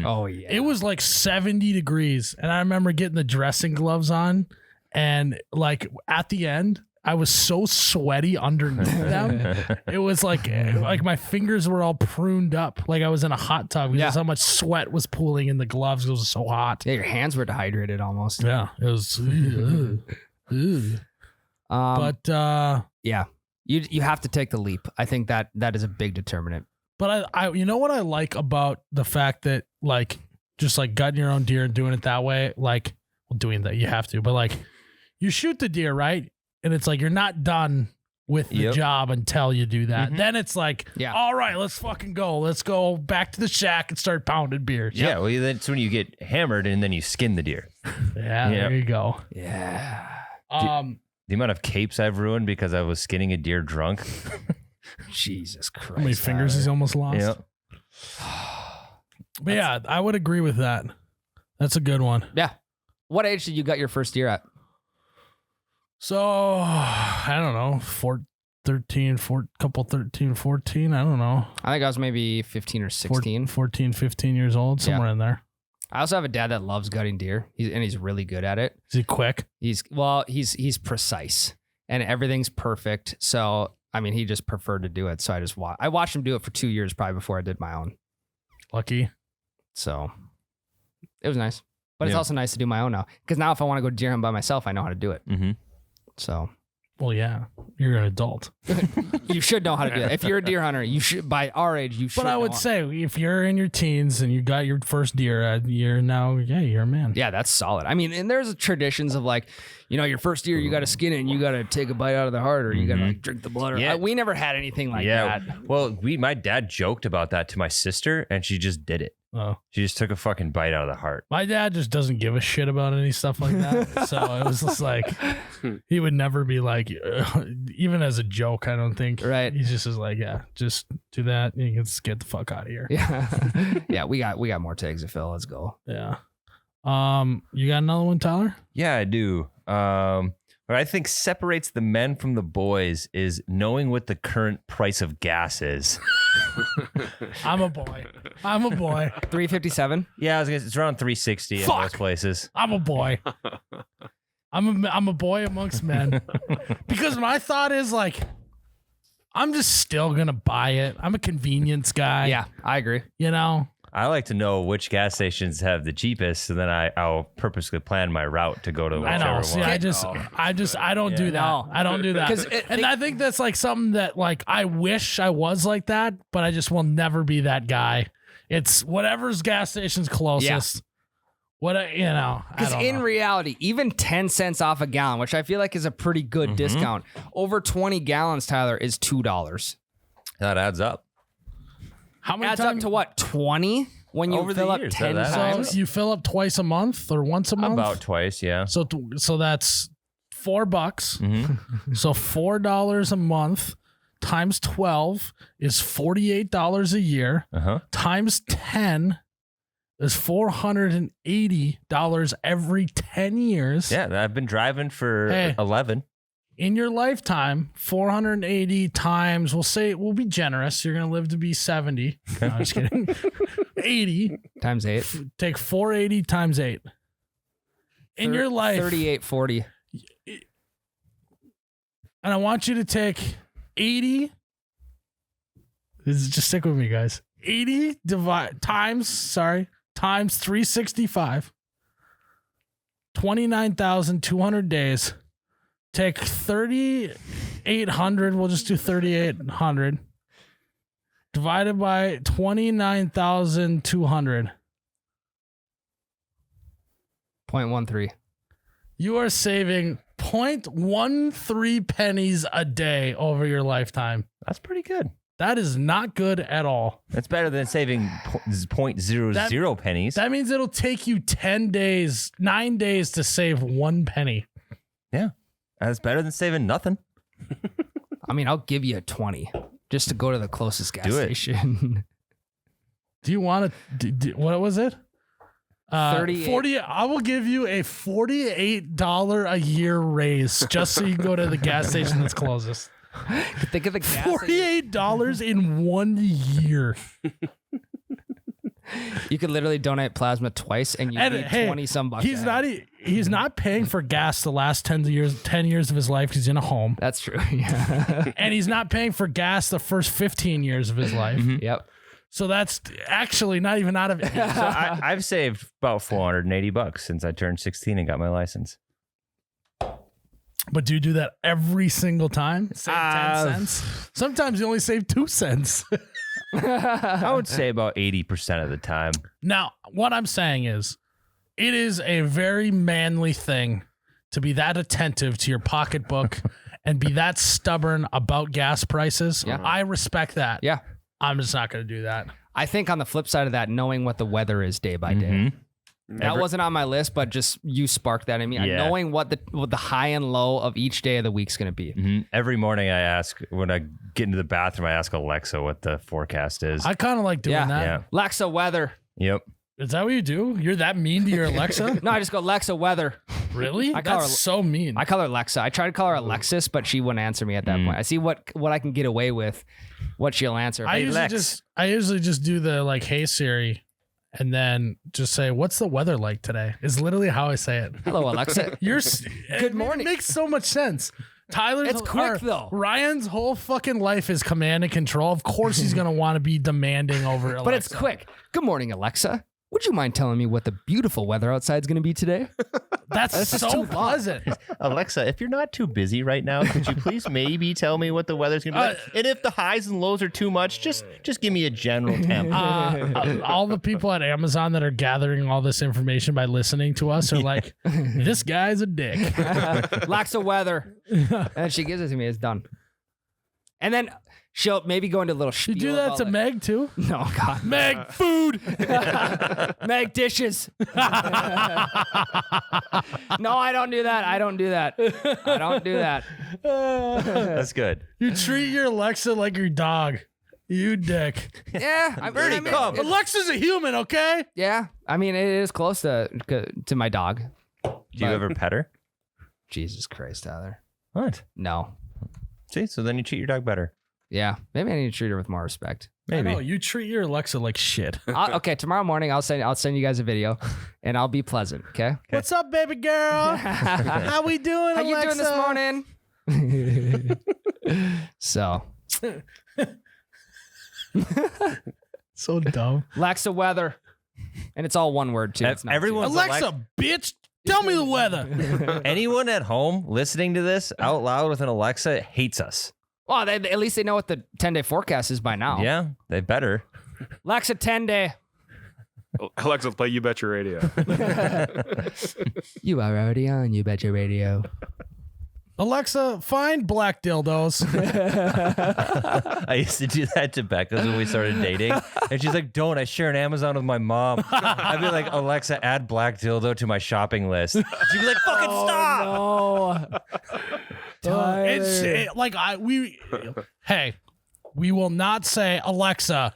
Oh yeah. It was like 70 degrees. And I remember getting the dressing gloves on. And like at the end, I was so sweaty underneath them. It was like my fingers were all pruned up. Like I was in a hot tub because how much sweat was pooling in the gloves. It was so hot. Yeah, your hands were dehydrated almost. Yeah, it was. But yeah, you have to take the leap. I think that is a big determinant. But I you know what I like about the fact that like just like gutting your own deer and doing it that way, like doing that you have to, but like you shoot the deer, right? And it's like you're not done with the job until you do that. Then it's like, all right, let's fucking go. Let's go back to the shack and start pounding beers. Yeah, well, that's when you get hammered and then you skin the deer. Yeah, there you go. Yeah. The amount of capes I've ruined because I was skinning a deer drunk. Jesus Christ. How many fingers he's almost lost? Yeah. But yeah, I would agree with that. That's a good one. Yeah. What age did you gut your first deer at? So, I don't know, 13, 14, I don't know. I think I was maybe 15 or 16. 14, 15 years old, somewhere in there. I also have a dad that loves gutting deer. He's really good at it. Is he quick? He's precise and everything's perfect. So, I mean, he just preferred to do it. So I watched him do it for 2 years probably before I did my own. Lucky. So it was nice. But it's also nice to do my own now. Because now if I want to go deer hunt by myself, I know how to do it. Mm-hmm. So. Well, yeah, you're an adult. You should know how to do it. If you're a deer hunter, you should, by our age, you should. But I would say if you're in your teens and you got your first deer, you're a man. Yeah, that's solid. I mean, and there's traditions of like, your first deer, you got to skin it and you got to take a bite out of the heart or you got to like drink the blood. Or, we never had anything like that. Well, my dad joked about that to my sister and she just did it. Oh. She just took a fucking bite out of the heart. My dad just doesn't give a shit about any stuff like that. So it was just like, he would never be like, even as a joke, I don't think. Right. He just is like, yeah, just do that. And you can just get the fuck out of here. Yeah. Yeah. We got more tags to fill. Let's go. Yeah. You got another one, Tyler? Yeah, I do. What I think separates the men from the boys is knowing what the current price of gas is. I'm a boy. 357. Yeah, I was gonna say, it's around 360 in most places. I'm a boy. I'm a boy amongst men. Because my thought is like, I'm just still gonna buy it. I'm a convenience guy. Yeah, I agree. I like to know which gas stations have the cheapest, and then I'll purposely plan my route to go to whichever I know. one. See, I don't do that. No. I don't do that. And I think that's like something that like I wish I was like that, but I just will never be that guy. It's whatever's gas station's closest. Yeah. Because in reality, even 10 cents off a gallon, which I feel like is a pretty good discount, over 20 gallons, Tyler, is $2. That adds up. How many adds times? up to what, 20 when you Over the fill up years, 10 that times? So you fill up twice a month or once a month? About twice, yeah. So that's $4. Mm-hmm. So $4 a month times 12 is $48 a year. Uh-huh. Times 10 is $480 every 10 years. Yeah, I've been driving for 11. In your lifetime, 480 times, we'll be generous. You're going to live to be 70. No, I'm just kidding. 80. Times 8. Take 480 times 8. In your life. 38.40. And I want you to take 80. Just stick with me, guys. 80 times 365. 29,200 days. Take 3,800. We'll just do 3,800 divided by 29,200. 0.13. You are saving 0.13 pennies a day over your lifetime. That's pretty good. That is not good at all. That's better than saving 0.00 pennies. That means it'll take you 9 days to save 1 penny. Yeah. That's better than saving nothing. I mean, I'll give you a 20 just to go to the closest gas Do it. station. Do you want to? What was it? 38. 40. I will give you a $48 a year raise just so you can go to the gas station that's closest. Think of the gas $48 in 1 year. You could literally donate plasma twice and you need 20 some bucks. He's not paying for gas the last 10 years of his life. He's in a home. That's true. Yeah. And he's not paying for gas the first 15 years of his life. Yep. So that's actually not even out of it. So I've saved about $480 since I turned 16 and got my license. But do you do that every single time? Save 10 cents? Sometimes you only save 2 cents. I would say about 80% of the time. Now, what I'm saying is, it is a very manly thing to be that attentive to your pocketbook and be that stubborn about gas prices. Yeah. I respect that. Yeah. I'm just not going to do that. I think on the flip side of that, knowing what the weather is day by day. That wasn't on my list, but just you sparked that in me. Yeah. Knowing what the high and low of each day of the week's going to be. Mm-hmm. Every morning I ask, when I get into the bathroom, I ask Alexa what the forecast is. I kind of like doing that. Yeah. Alexa, weather. Yep. Is that what you do? You're that mean to your Alexa? No, I just go, Alexa, weather. Really? I call That's her- so mean. I call her Alexa. I tried to call her Alexis, but she wouldn't answer me at that point. I see what I can get away with, what she'll answer. I Hey, usually Lex. just do the like, hey Siri, and then just say, "What's the weather like today?" Is literally how I say it. Hello, Alexa. Good morning. It makes so much sense. Tyler's It's quick, though. Ryan's whole fucking life is command and control. Of course, he's gonna want to be demanding over Alexa. But it's quick. Good morning, Alexa. Would you mind telling me what the beautiful weather outside is going to be today? That's just so too long. pleasant. Alexa, if you're not too busy right now, could you please maybe tell me what the weather's gonna be like? And if the highs and lows are too much, just give me a general temp. All the people at Amazon that are gathering all this information by listening to us are like, "This guy's a dick." Alexa, weather. And she gives it to me. It's done. And then she'll maybe go into a little spiel. You do that about, to like, Meg too? No, God. Meg, food. Meg, dishes. No, I don't do that. I don't do that. That's good. You treat your Alexa like your dog. You dick. Yeah. I mean, come. Alexa's a human, okay? Yeah. I mean, it is close to my dog. Do you ever pet her? Jesus Christ, Tyler. What? No. See, so then you treat your dog better. Yeah. Maybe I need to treat her with more respect. Maybe. No, you treat your Alexa like shit. Okay, tomorrow morning I'll send you guys a video, and I'll be pleasant. Okay. What's up, baby girl? How we doing, How you Alexa? doing this morning? So, So dumb. Alexa, weather, and it's all one word too. It's not Everyone- Alexa, bitch, tell me the weather. Anyone at home listening to this out loud with an Alexa hates us. Well, at least they know what the 10-day forecast is by now. Yeah, they better. Alexa, 10-day. Alexa, play You Bet Your Radio. You are already on You Bet Your Radio. Alexa, find black dildos. I used to do that to Becca when we started dating. And she's like, don't, I share an Amazon with my mom. I'd be like, Alexa, add black dildo to my shopping list. She'd be like, fucking stop. No. Hey, we will not say, Alexa,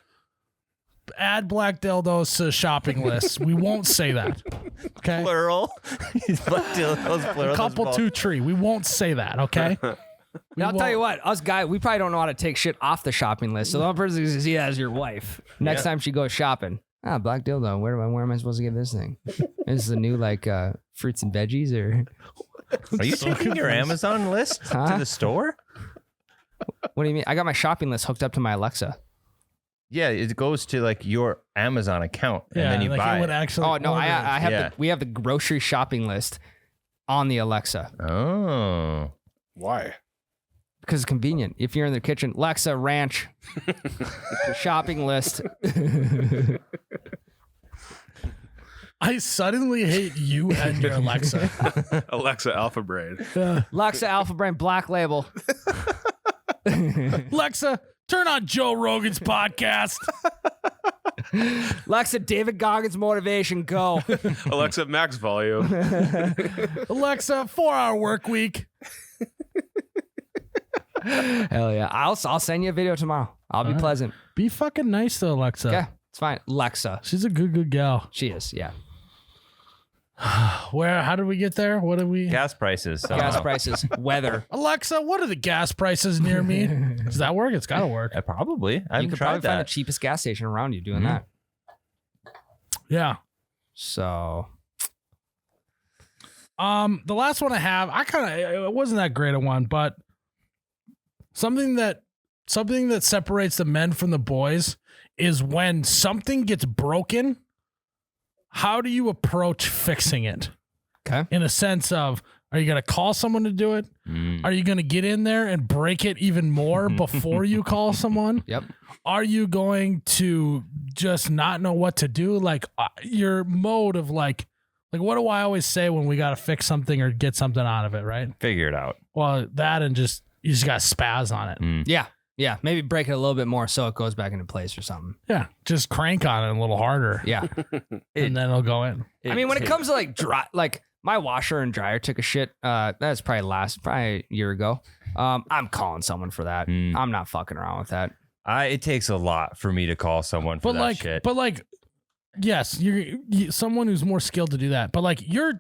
add black dildos to the shopping list. We won't say that. Okay. Plural. Black dildos, plural. Couple two tree. We won't say that. Okay. Now, I'll tell you what, us guys, we probably don't know how to take shit off the shopping list. So the only person who's see that is your wife. Next time she goes shopping, black dildo. Where am I supposed to get this thing? Is the new fruits and veggies or? Are you taking your Amazon list to the store? What do you mean? I got my shopping list hooked up to my Alexa. Yeah, it goes to your Amazon account and then you buy it. Would it. actually Oh no, I have Yeah. we have the grocery shopping list on the Alexa Oh. Why? because it's convenient. If you're in the kitchen, Alexa, ranch shopping list. I suddenly hate you and your Alexa. Alexa Alpha Brain. Alexa, Alpha Brain, Black Label. Alexa, turn on Joe Rogan's podcast. Alexa, David Goggins Motivation, go. Alexa Max Volume. Alexa, 4-hour work week. Hell yeah. I'll send you a video tomorrow. I'll be pleasant. Be fucking nice to Alexa. Okay, it's fine. Alexa. She's a good gal. She is, yeah. How did we get there? What did we? Gas prices. Gas prices, weather. Alexa, what are the gas prices near me? Does that work? It's got to work. Probably. I You haven't could tried probably find the that. cheapest gas station around you doing that. Yeah. So, The last one I have, it wasn't that great a one, but something that separates the men from the boys is when something gets broken, how do you approach fixing it? okay. In a sense of, are you going to call someone to do it? Are you going to get in there and break it even more before you call someone? Yep. Are you going to just not know what to do? Your mode of like what do I always say when we got to fix something or get something out of it, right? Figure it out. Well, that and you just got to spaz on it. Yeah. Yeah. Maybe break it a little bit more so it goes back into place or something. Yeah, just crank on it a little harder, Yeah. and then it'll go in. I mean, when it comes to dry, my washer and dryer took a shit. That's probably a year ago. I'm calling someone for that. I'm not fucking around with that. It takes a lot for me to call someone for that shit. Yes, you're someone who's more skilled to do that. But you're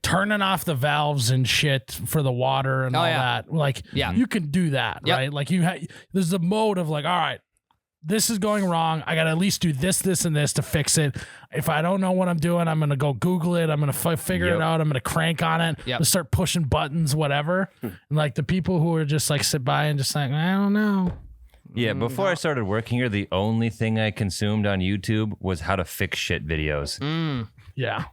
turning off the valves and shit for the water and all that. You can do that, Yep. right? There's the mode of all right, this is going wrong. I got to at least do this, and this to fix it. if I don't know what I'm doing, I'm gonna go Google it. I'm gonna figure it out. I'm gonna crank on it. Yep. I'm start pushing buttons, whatever. And like the people who are just like sit by and just like, I don't know. Yeah, before I started working here, the only thing I consumed on YouTube was how to fix shit videos. Yeah.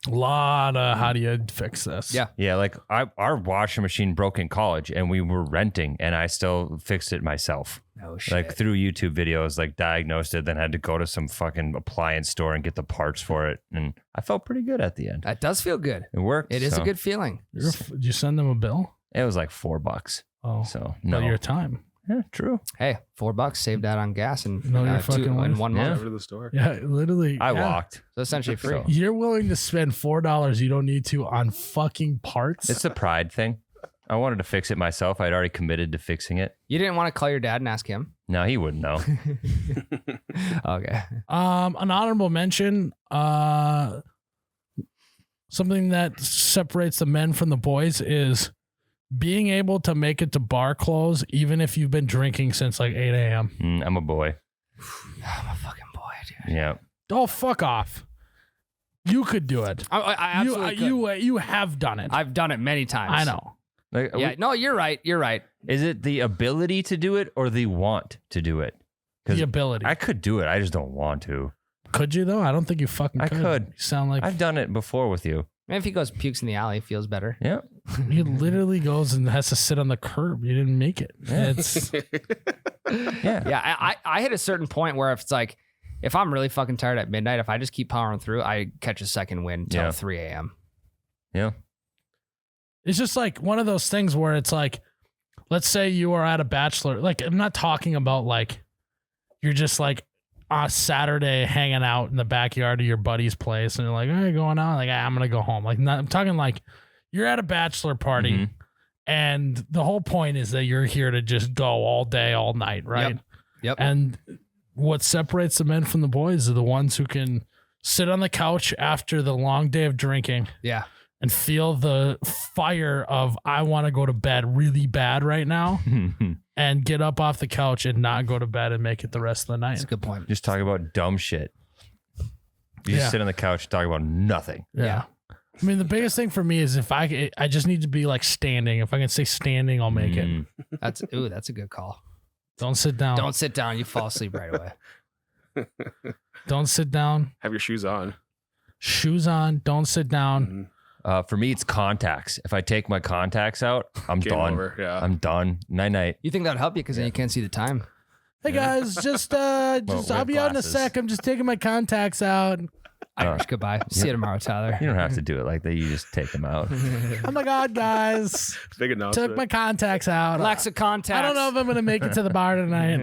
A lot of how do you fix this? Yeah. Yeah, like our washing machine broke in college and we were renting and I still fixed it myself. Oh shit. Like through YouTube videos, like diagnosed it, then had to go to some fucking appliance store and get the parts for it. And I felt pretty good at the end. That does feel good. It worked. It is so a good feeling. Did you send them a bill? It was like $4. Oh, So no. no. Your time. Yeah, true. Hey, $4 saved that on gas and No, you're fucking in worth. 1 Yeah. month. Over to the store. Yeah, literally. I yeah. walked. So essentially free. So- You're willing to spend $4 you don't need to on fucking parts? It's a pride thing. I wanted to fix it myself. I'd already committed to fixing it. You didn't want to call your dad and ask him? No, he wouldn't know. Okay. An honorable mention, something that separates the men from the boys is being able to make it to bar close, even if you've been drinking since like 8 a.m. I'm a boy. I'm a fucking boy, dude. Yeah. Oh, fuck off. You could do it. I absolutely could. You have done it. I've done it many times. I know. Like, Yeah, no, you're right. You're right. is it the ability to do it or the want to do it? The ability. I could do it. I just don't want to. Could you though? I don't think you fucking I could. could. You sound like I've done it before with you. Maybe if he goes pukes in the alley, feels better. Yeah. he literally goes and has to sit on the curb. You didn't make it. It's Yeah. Yeah, I hit a certain point where if it's like, if I'm really fucking tired at midnight, if I just keep powering through, I catch a second wind till Yeah. 3 a.m. Yeah. It's just like one of those things where it's like, let's say you are at a bachelor. Like, I'm not talking about like you're just like on a Saturday hanging out in the backyard of your buddy's place and you're like, hey, going on? Like, I'm going to go home. Like, I'm talking like you're at a bachelor party Mhm. and the whole point is that you're here to just go all day, all night, right? Yep. And what separates the men from the boys are the ones who can sit on the couch after the long day of drinking Yeah. and feel the fire of I want to go to bed really bad right now and get up off the couch and not go to bed and make it the rest of the night. That's a good point. Just talk about dumb shit. You Yeah. just sit on the couch and talk about nothing. Yeah. I mean, the biggest thing for me is if I just need to be like standing. If I can stay standing, I'll make it. Mm. That's a good call. Don't sit down. Don't sit down. You fall asleep right away. Don't sit down. Have your shoes on. Shoes on. Don't sit down. For me, it's contacts. If I take my contacts out, I'm Game done. over. Yeah. I'm done. Night night. You think that would help you because then you can't see the time. Hey guys, just we I'll have be out in a glasses. sec. I'm just taking my contacts out. Irish goodbye. See you tomorrow, Tyler. You don't have to do it like that. You just take them out. Oh my god, guys! Big announcement. Took my contacts out. Alexa contacts. I don't know if I'm gonna make it to the bar tonight.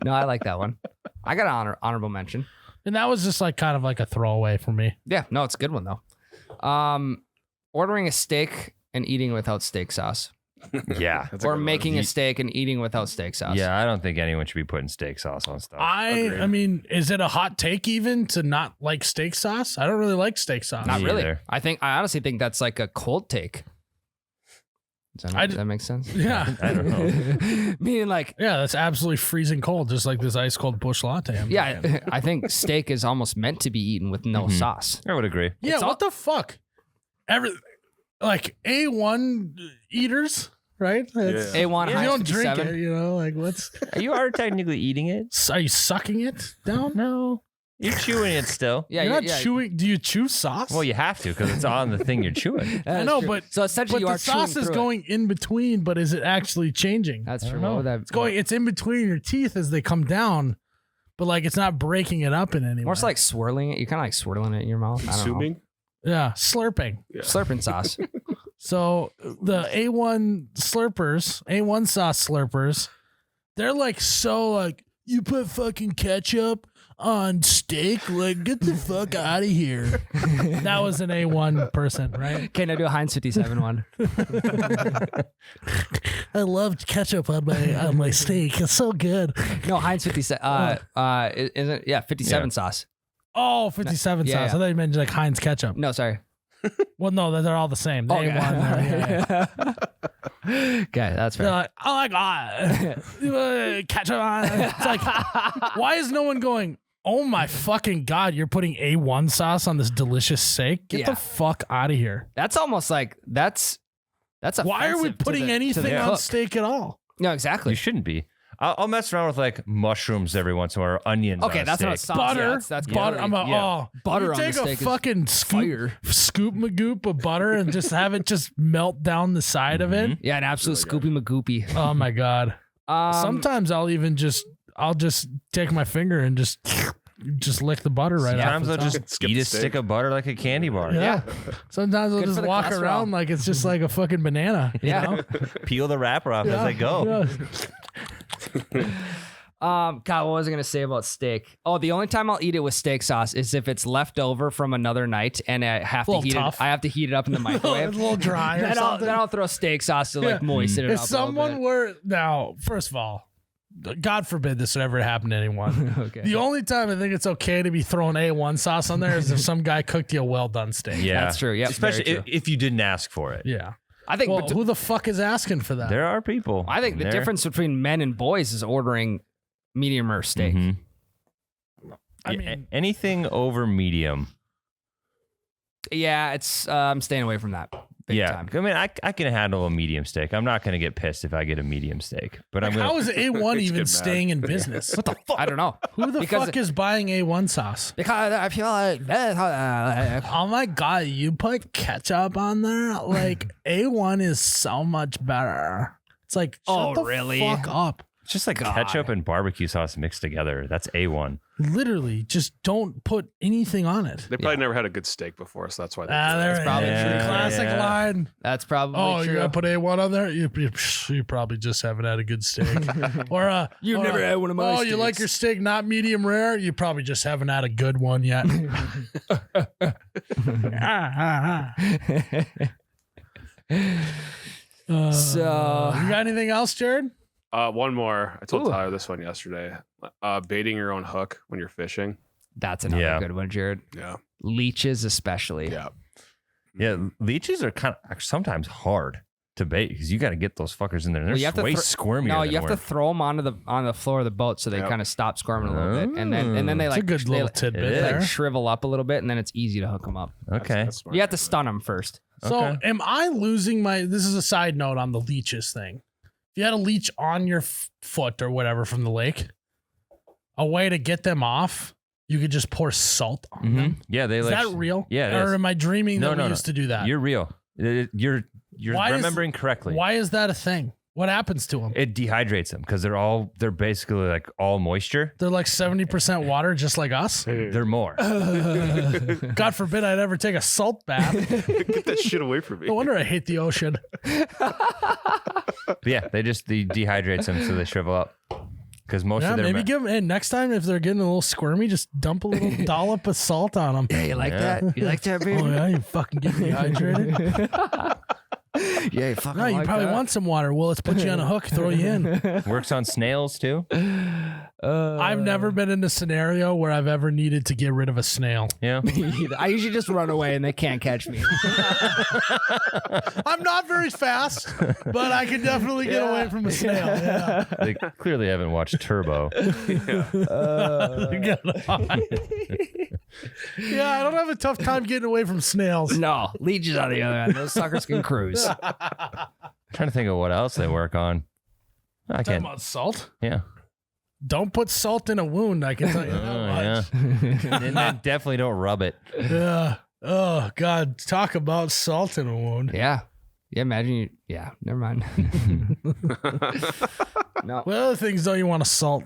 No, I like that one. I got an honorable mention. And that was just like kind of like a throwaway for me. Yeah, no, it's a good one though. Ordering a steak and eating without steak sauce, Yeah. That's a or good one. making a steak and eating without steak sauce. Yeah, I don't think anyone should be putting steak sauce on stuff. I mean, is it a hot take even to not like steak sauce? I don't really like steak sauce. Not Me really. either. I honestly think that's like a cold take. Does that make sense? Yeah. I don't know. Meaning like, Yeah, that's absolutely freezing cold, just like this ice cold bush latte. I'm drinking. yeah, I think steak is almost meant to be eaten with no sauce. I would agree. Yeah, It's what the fuck? Like A1 eaters, right? It's- Yeah. A1 You Heinz don't drink 57. it, you know, like what's You are technically eating it. are you sucking it down? No. You're chewing it still. Yeah, You're not yeah. chewing. Do you chew sauce? Well, you have to because it's on the thing you're chewing. That I is know, true. but so essentially you the are sauce chewing is through it. going in between, but is it actually changing? That's I true. don't know. What would that It's in between your teeth as they come down, but like it's not breaking it up in any way. more so like swirling it. You're kind of like swirling it in your mouth. I don't know. Consuming. Yeah, slurping. Yeah. Slurping sauce. So the A1 slurpers, A1 sauce slurpers, they're like so like you put fucking ketchup on steak, like get the fuck out of here. That was an A1 person, right? Okay, now do a Heinz 57 one. I love ketchup on my steak. It's so good. No, Heinz 57. Isn't yeah 57 sauce. Oh, 57 Yeah, sauce. yeah. I thought you meant like Heinz ketchup. No, sorry. Well, no, they're all the same. The Okay. A1, yeah. Okay, that's They're fair. like, oh my god, ketchup on. It's like, why is no one going? Oh my fucking God, you're putting A1 sauce on this delicious steak? Get the fuck out of here. That's almost like that's Why are we offensive to putting the anything on cook. steak at all? No, You exactly. shouldn't be. I'll mess around with like mushrooms every once in a while, or onions. Okay, on a that's steak. not sauce. Butter, Yeah, that's butter. good. I'm a, Yeah. oh, Butter you on the take steak a is fucking fire. scoop magoop of butter and just have it just melt down the side of it. Yeah, an absolute Really scoopy magoopy. Oh my God. Sometimes I'll just take my finger and just lick the butter right off. Sometimes the I'll top. just Skip eat the a steak. stick of butter like a candy bar. Yeah. Sometimes I'll Good just for the walk cholesterol. around like it's just like a fucking banana. You know? Peel the wrapper off as I go. Yeah. God, what was I gonna say about steak? Oh, the only time I'll eat it with steak sauce is if it's left over from another night and I have to Little heat tough. it. I have to heat it up in the It's microwave. a little dry or then something. I'll throw steak sauce to like moisten it If up. someone were now, first of all, God forbid this would ever happen to anyone. Okay. The only time I think it's okay to be throwing A1 sauce on there is if some guy cooked you a well done steak. Yeah, That's true. Yep, especially very true. if you didn't ask for it. Yeah. I think. Well, but who the fuck is asking for that? There are people. I think the There- difference between men and boys is ordering medium rare steak. Mhm. I Yeah, mean, anything over medium. Yeah, it's. I'm staying away from that. Big Yeah, time. I mean, I can handle a medium steak. I'm not going to get pissed if I get a medium steak, but I'm going how to. is A1 Get even mad. staying in business? What the fuck? I don't know. Who the Because- fuck is buying A1 sauce? Because I feel like Oh my God, you put ketchup on there? Like, A1 is so much better. It's like, shut Oh, the really? fuck up. It's just like ketchup and barbecue sauce mixed together. That's A1. Literally, just don't put anything on it. They probably never had a good steak before, so that's why. They Ah, do there that. it probably is. true. Classic Yeah. line. that's probably Oh, true. you're gonna put A1 on there? You probably just haven't had a good steak. Or You've or, never had one of my Oh, you like steaks. your steak not medium rare? You probably just haven't had a good one yet. So- you got anything else, Jared? One more. I told Ooh. Tyler this one yesterday. Baiting your own hook when you're fishing. That's another Yeah. good one, Jared. Yeah. Leeches, especially. Yeah. Yeah, leeches are kind of sometimes hard to bait because you got to get those fuckers in there. They're Well, you have to way thro- squirmier. No, than you have to we're- throw them on the floor of the boat so they Yep. kind of stop squirming a little bit, and then they It's like a good they, little like- tidbit it is. there. like shrivel up a little bit, and then it's easy to hook them up. Okay. That's smart. You have to stun them first. So, Okay. am I losing my? This is a side note on the leeches thing. If you had a leech on your foot or whatever from the lake, a way to get them off, you could just pour salt on Mhm. them. Yeah, they Is like. that real? Yeah, it Or is. am I dreaming No, that no, we no. used to do that? You're real. You're Why is- remembering correctly. Why is that a thing? What happens to them? It dehydrates them because they're basically like all moisture. They're like 70% water, just like us. They're more. God forbid I'd ever take a salt bath. Get that shit away from me. No wonder I hate the ocean. But yeah, they dehydrates them so they shrivel up. Because most Yeah, of their maybe give them. And next time, if they're getting a little squirmy, just dump a little dollop of salt on them. Hey, you like Yeah. that? You like that, baby? Oh yeah, you fucking get dehydrated. Yeah, you fucking No, you like probably that? want some water. Well, let's put you on a hook, throw you in. works on snails too. I've never been in a scenario where I've ever needed to get rid of a snail. Yeah. I usually just run away and they can't catch me. I'm not very fast, but I can definitely get away from a snail. Yeah. They clearly haven't watched Turbo. Yeah, I don't have a tough time getting away from snails. No, leeches on the other end. Those suckers can cruise. Trying to think of what else they work on. I Talking can't. about salt. Yeah. Don't put salt in a wound. I can tell you that much. And then definitely don't rub it. Yeah. Oh God, talk about salt in a wound. Yeah. Yeah, imagine you. Yeah, never mind. No. What other things don't you want to salt?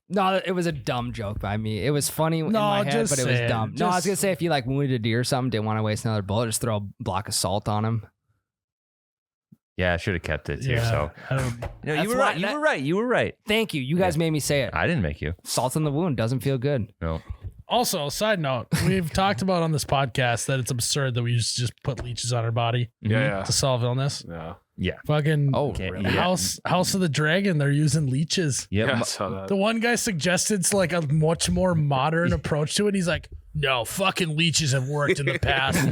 No, it was a dumb joke by me. It was funny in No, my head, just but it was say it. dumb. No, I was Just- gonna say if you like wounded a deer or something, didn't want to waste another bullet, just throw a block of salt on him. Yeah, I should have kept it too. So I don't, no, That's you were why right. You that- were right. You were right. Thank you. You guys made me say it. I didn't make you. Salt in the wound doesn't feel good. No. also, side note, we've talked about on this podcast that it's absurd that we just put leeches on our body Yeah. to solve illness. Yeah. Yeah. Fucking Oh, Okay, really? yeah. House of the Dragon, they're using leeches. Yep. Yeah. I saw that. The one guy suggested it's like a much more modern approach to it. He's like, No, fucking leeches have worked in the past.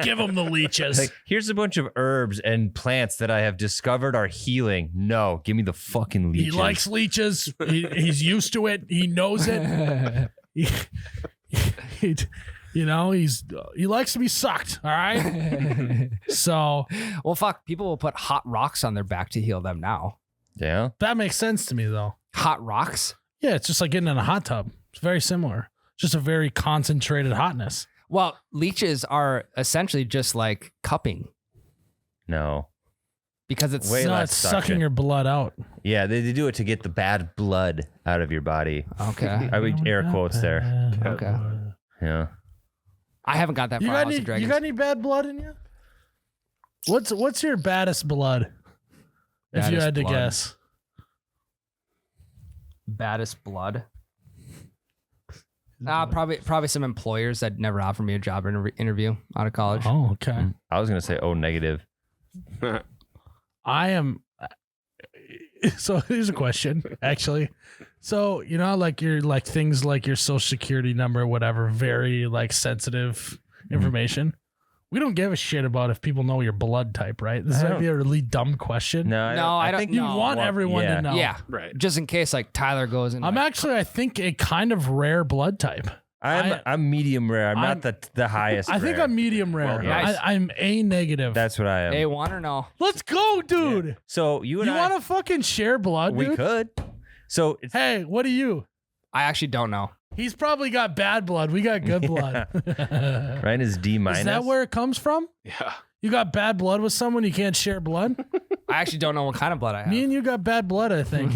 Give them the leeches. Like, here's a bunch of herbs and plants that I have discovered are healing. No, give me the fucking He leeches. likes leeches. He's used to it. He knows it. He likes to be sucked. All right. So Well, fuck. People will put hot rocks on their back to heal them now. Yeah. that makes sense to me, though. Hot rocks? Yeah, it's just like getting in a hot tub. It's very similar. Just a very concentrated hotness. Well, leeches are essentially just like cupping No. because it's Way No, less it's suction. sucking your blood out. Yeah, they do it to get the bad blood out of your body. okay. I would air quotes there. Okay. Yeah. I haven't got that You far. got House any? of Dragons. You got any bad blood in you? What's your baddest blood? If you Baddest had to blood. guess. Baddest blood? Probably some employers that never offered me a job interview out of college. Oh, okay. I was going to say, oh, negative. I am. So here's a question, actually. So like your like things like your social security number, whatever, very like sensitive information. We don't give a shit about if people know your blood type, right? This I might be a really dumb question. No, I don't- think You No. want everyone yeah. to know. Yeah. Right. Just in case like Tyler goes in. I'm like, actually, I think, a kind of rare blood type. I'm medium rare. I'm not the highest. I think rare. I'm medium rare. Well, nice. I'm A negative. That's what I am. A1 or no? Let's go, dude. So you and You I, want to fucking share blood, we dude? could. So it's, Hey, what are you? I actually don't know. He's probably got bad blood. We got good blood. Ryan is D minus. Is that where it comes from? Yeah. You got bad blood with someone, you can't share blood? I actually don't know what kind of blood I have. Me and you got bad blood, I think.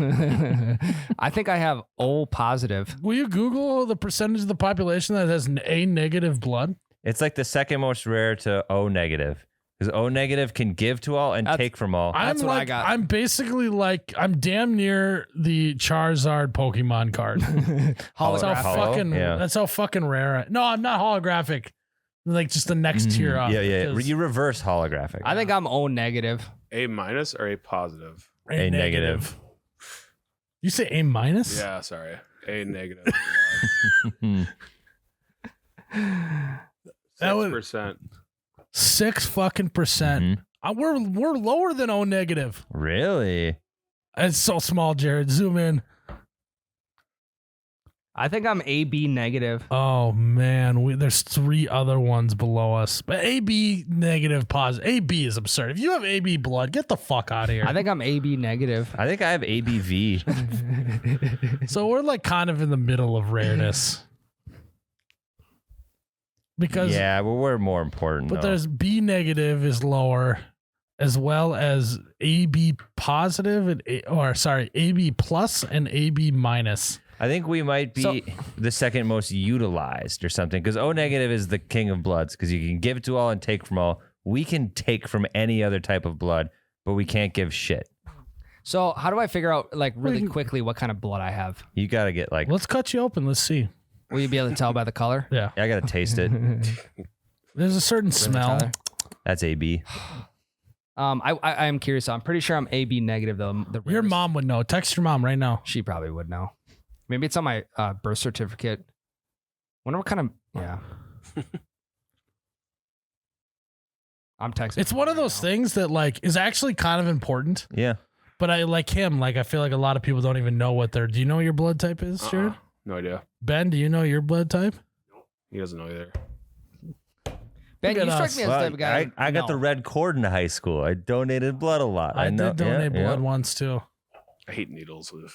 I think I have O positive. Will you Google the percentage of the population that has an A negative blood? It's like the second most rare to O negative. Because O negative can give to all and That's- take from all. That's what I got. I'm basically like, I'm damn near the Charizard Pokemon card. That's how Hollow? fucking, Yeah. that's how fucking rare. No, I'm not holographic. Like just the next tier up. Yeah. 'cause You reverse holographic. I think I'm O negative. A minus or A positive? A negative. You say A minus? Yeah, sorry. A negative. That would- 6%. 6 fucking percent. We're lower than O negative. Really? It's so small, Jared. Zoom in. I think I'm AB negative. Oh man, there's 3 other ones below us. But AB negative positive. AB is absurd. If you have AB blood, get the fuck out of here. I think I'm AB negative. I think I have ABV. So we're like kind of in the middle of rareness. Because Yeah, well, we're more important. but though. there's B negative is lower, as well as AB positive and AB plus and AB minus. I think we might be So- the second most utilized or something because O negative is the king of bloods because you can give to all and take from all. We can take from any other type of blood, but we can't give shit. So how do I figure out like really quickly what kind of blood I have? You got to get like, Let's cut you open. Let's see. Will you be able to tell by the color? Yeah. I got to taste it. There's a certain smell. Tyler? That's AB. I am curious. I'm pretty sure I'm AB negative though. The Your rarest. mom would know. Text your mom right now. She probably would know. Maybe it's on my birth certificate. Wonder what kind of yeah. I'm texting. It's one of those things that like is actually kind of important. Yeah. But I like him. Like I feel like a lot of people don't even know what do you know what your blood type is, Jared? No idea. Ben, do you know your blood type? He doesn't know either. Ben, Look you at strike us. me as the type of guy. I got the red cord in high school. I donated blood a lot. I know. did donate yeah, blood yeah. once too. I hate needles. With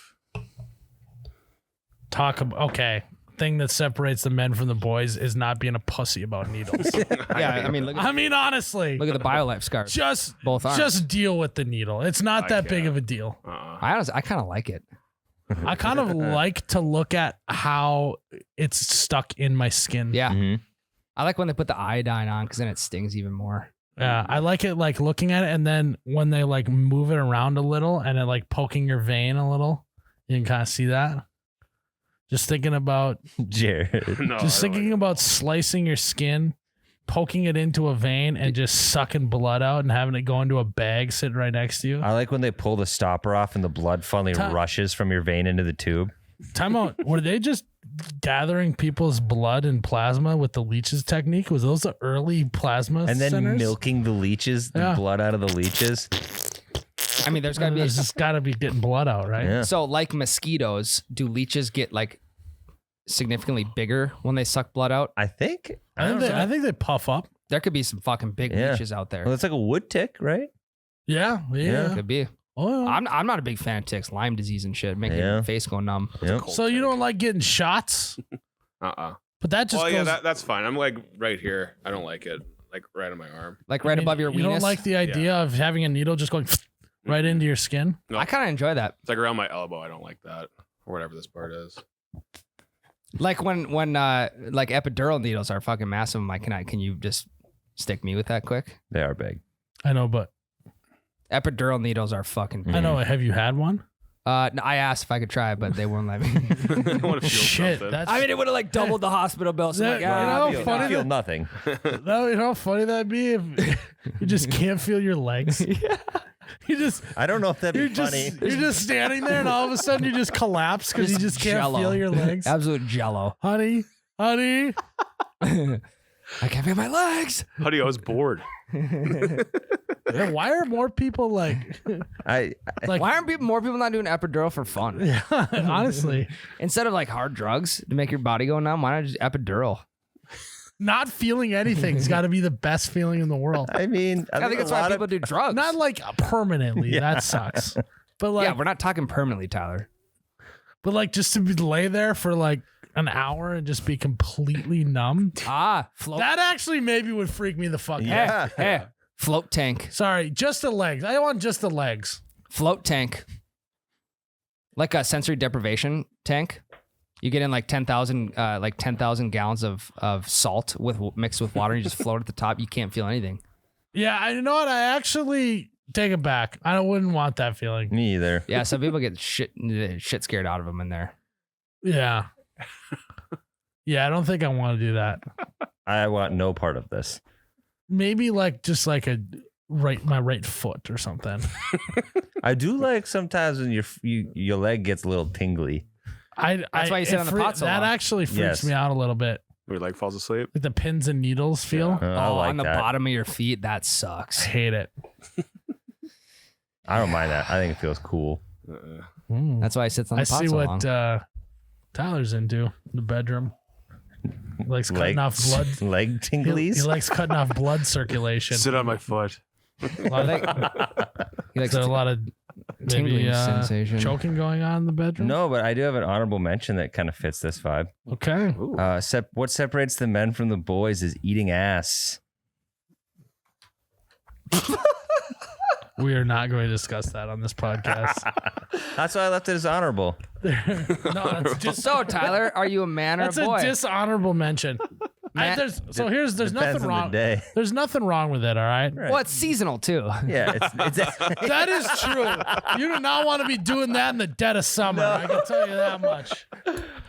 Talk about okay. Thing that separates the men from the boys is not being a pussy about needles. Yeah, I mean, look at, I mean, honestly, look at the BioLife scars. just Both arms. just deal with the needle. It's not I that big can't. of a deal. I kind of like it. I kind of like to look at how it's stuck in my skin. Yeah, Mhm. I like when they put the iodine on because then it stings even more. Yeah, I like it like looking at it and then when they like move it around a little and it like poking your vein a little, you can kind of see that. Just thinking about Jared. no, just I don't thinking like about slicing your skin, poking it into a vein and just sucking blood out and having it go into a bag sitting right next to you. I like when they pull the stopper off and the blood finally Ti- rushes from your vein into the tube. Time out. Were they just gathering people's blood and plasma with the leeches technique? Was those the early plasma And then centers? milking the leeches, the blood out of the leeches. I mean, there's gotta be. There's just gotta be getting blood out, right? Yeah. So, like mosquitoes, do leeches get like significantly bigger when they suck blood out? I think. I think they puff up. There could be some fucking big leeches out there. Well, it's like a wood tick, right? Yeah. Could be. Oh, yeah. I'm not a big fan of ticks, Lyme disease and shit, making your face go numb. Yep. So you don't like getting shots? Uh-uh. But that just Well, goes. yeah, that's fine. I'm like right here. I don't like it. Like right on my arm. Like right above your You weenus. don't like the idea of having a needle just going right into your skin? No. I kind of enjoy that. It's like around my elbow. I don't like that. Or whatever this part is. Like when like epidural needles are fucking massive. I'm like, can you just stick me with that quick? They are big. I know, but Epidural needles are fucking big. I know. Have you had one? No, I asked if I could try, but they wouldn't let me. I want to feel Shit, something. that's. I mean, it would have like doubled the hospital bill. So That- like, you know I'll be how okay. funny I feel that- nothing. No, you know how funny that'd be if you just can't feel your legs. You just. I don't know if that'd You're be just, funny. you're just standing there and all of a sudden you just collapse because you just can't jello. feel your legs. Absolute jello. Honey, I can't feel my legs. Honey, I was bored. yeah, why are more people like I like Why aren't more people not doing epidural for fun? honestly Instead of like hard drugs to make your body go numb, why not just epidural? not feeling anything's got to be the best feeling in the world. mean, I think a that's why lot people of, do drugs. Not like permanently. That sucks. But like, yeah, we're not talking permanently, Tyler. but like just to be lay there for like an hour and just be completely numb. Float. That actually maybe would freak me the fuck out. Yeah. Hey, float tank. Sorry, just the legs. I want just the legs. Float tank. Like a sensory deprivation tank. You get in like 10,000 gallons of salt mixed with water and you just float at the top. You can't feel anything. Yeah, I you know what? I actually take it back. I wouldn't want that feeling. Me either. Yeah, some people get shit scared out of them in there. Yeah. Yeah, I don't think I want to do that. I want no part of this. Maybe like just like my right foot or something. I do like sometimes when your leg gets a little tingly. That's why you sit on the pot so That long. actually freaks Yes. me out a little bit. Your leg falls asleep. Like the pins and needles feel. I like on the that. bottom of your feet, that I sucks. hate it. I don't mind that. I think it feels cool. That's why he sits on the I pot see so what long. Tyler's into in the bedroom. He likes cutting off Legs- blood. leg He tinglies. likes cutting off blood circulation. Sit on my foot. A lot of, He likes is there a lot of tingling maybe sensation. choking going on in the bedroom? No, but I do have an honorable mention that kind of fits this vibe. Okay. What separates the men from the boys is eating ass. We are not going to discuss that on this podcast. That's why I left it as honorable. No, that's just So, Tyler, are you a man or that's a boy? a dishonorable mention. There's Depends nothing on the wrong. day. There's nothing wrong with it. All right. Well, it's seasonal too. Yeah, it's That is true. You do not want to be doing that in the dead of summer. I can tell you that much.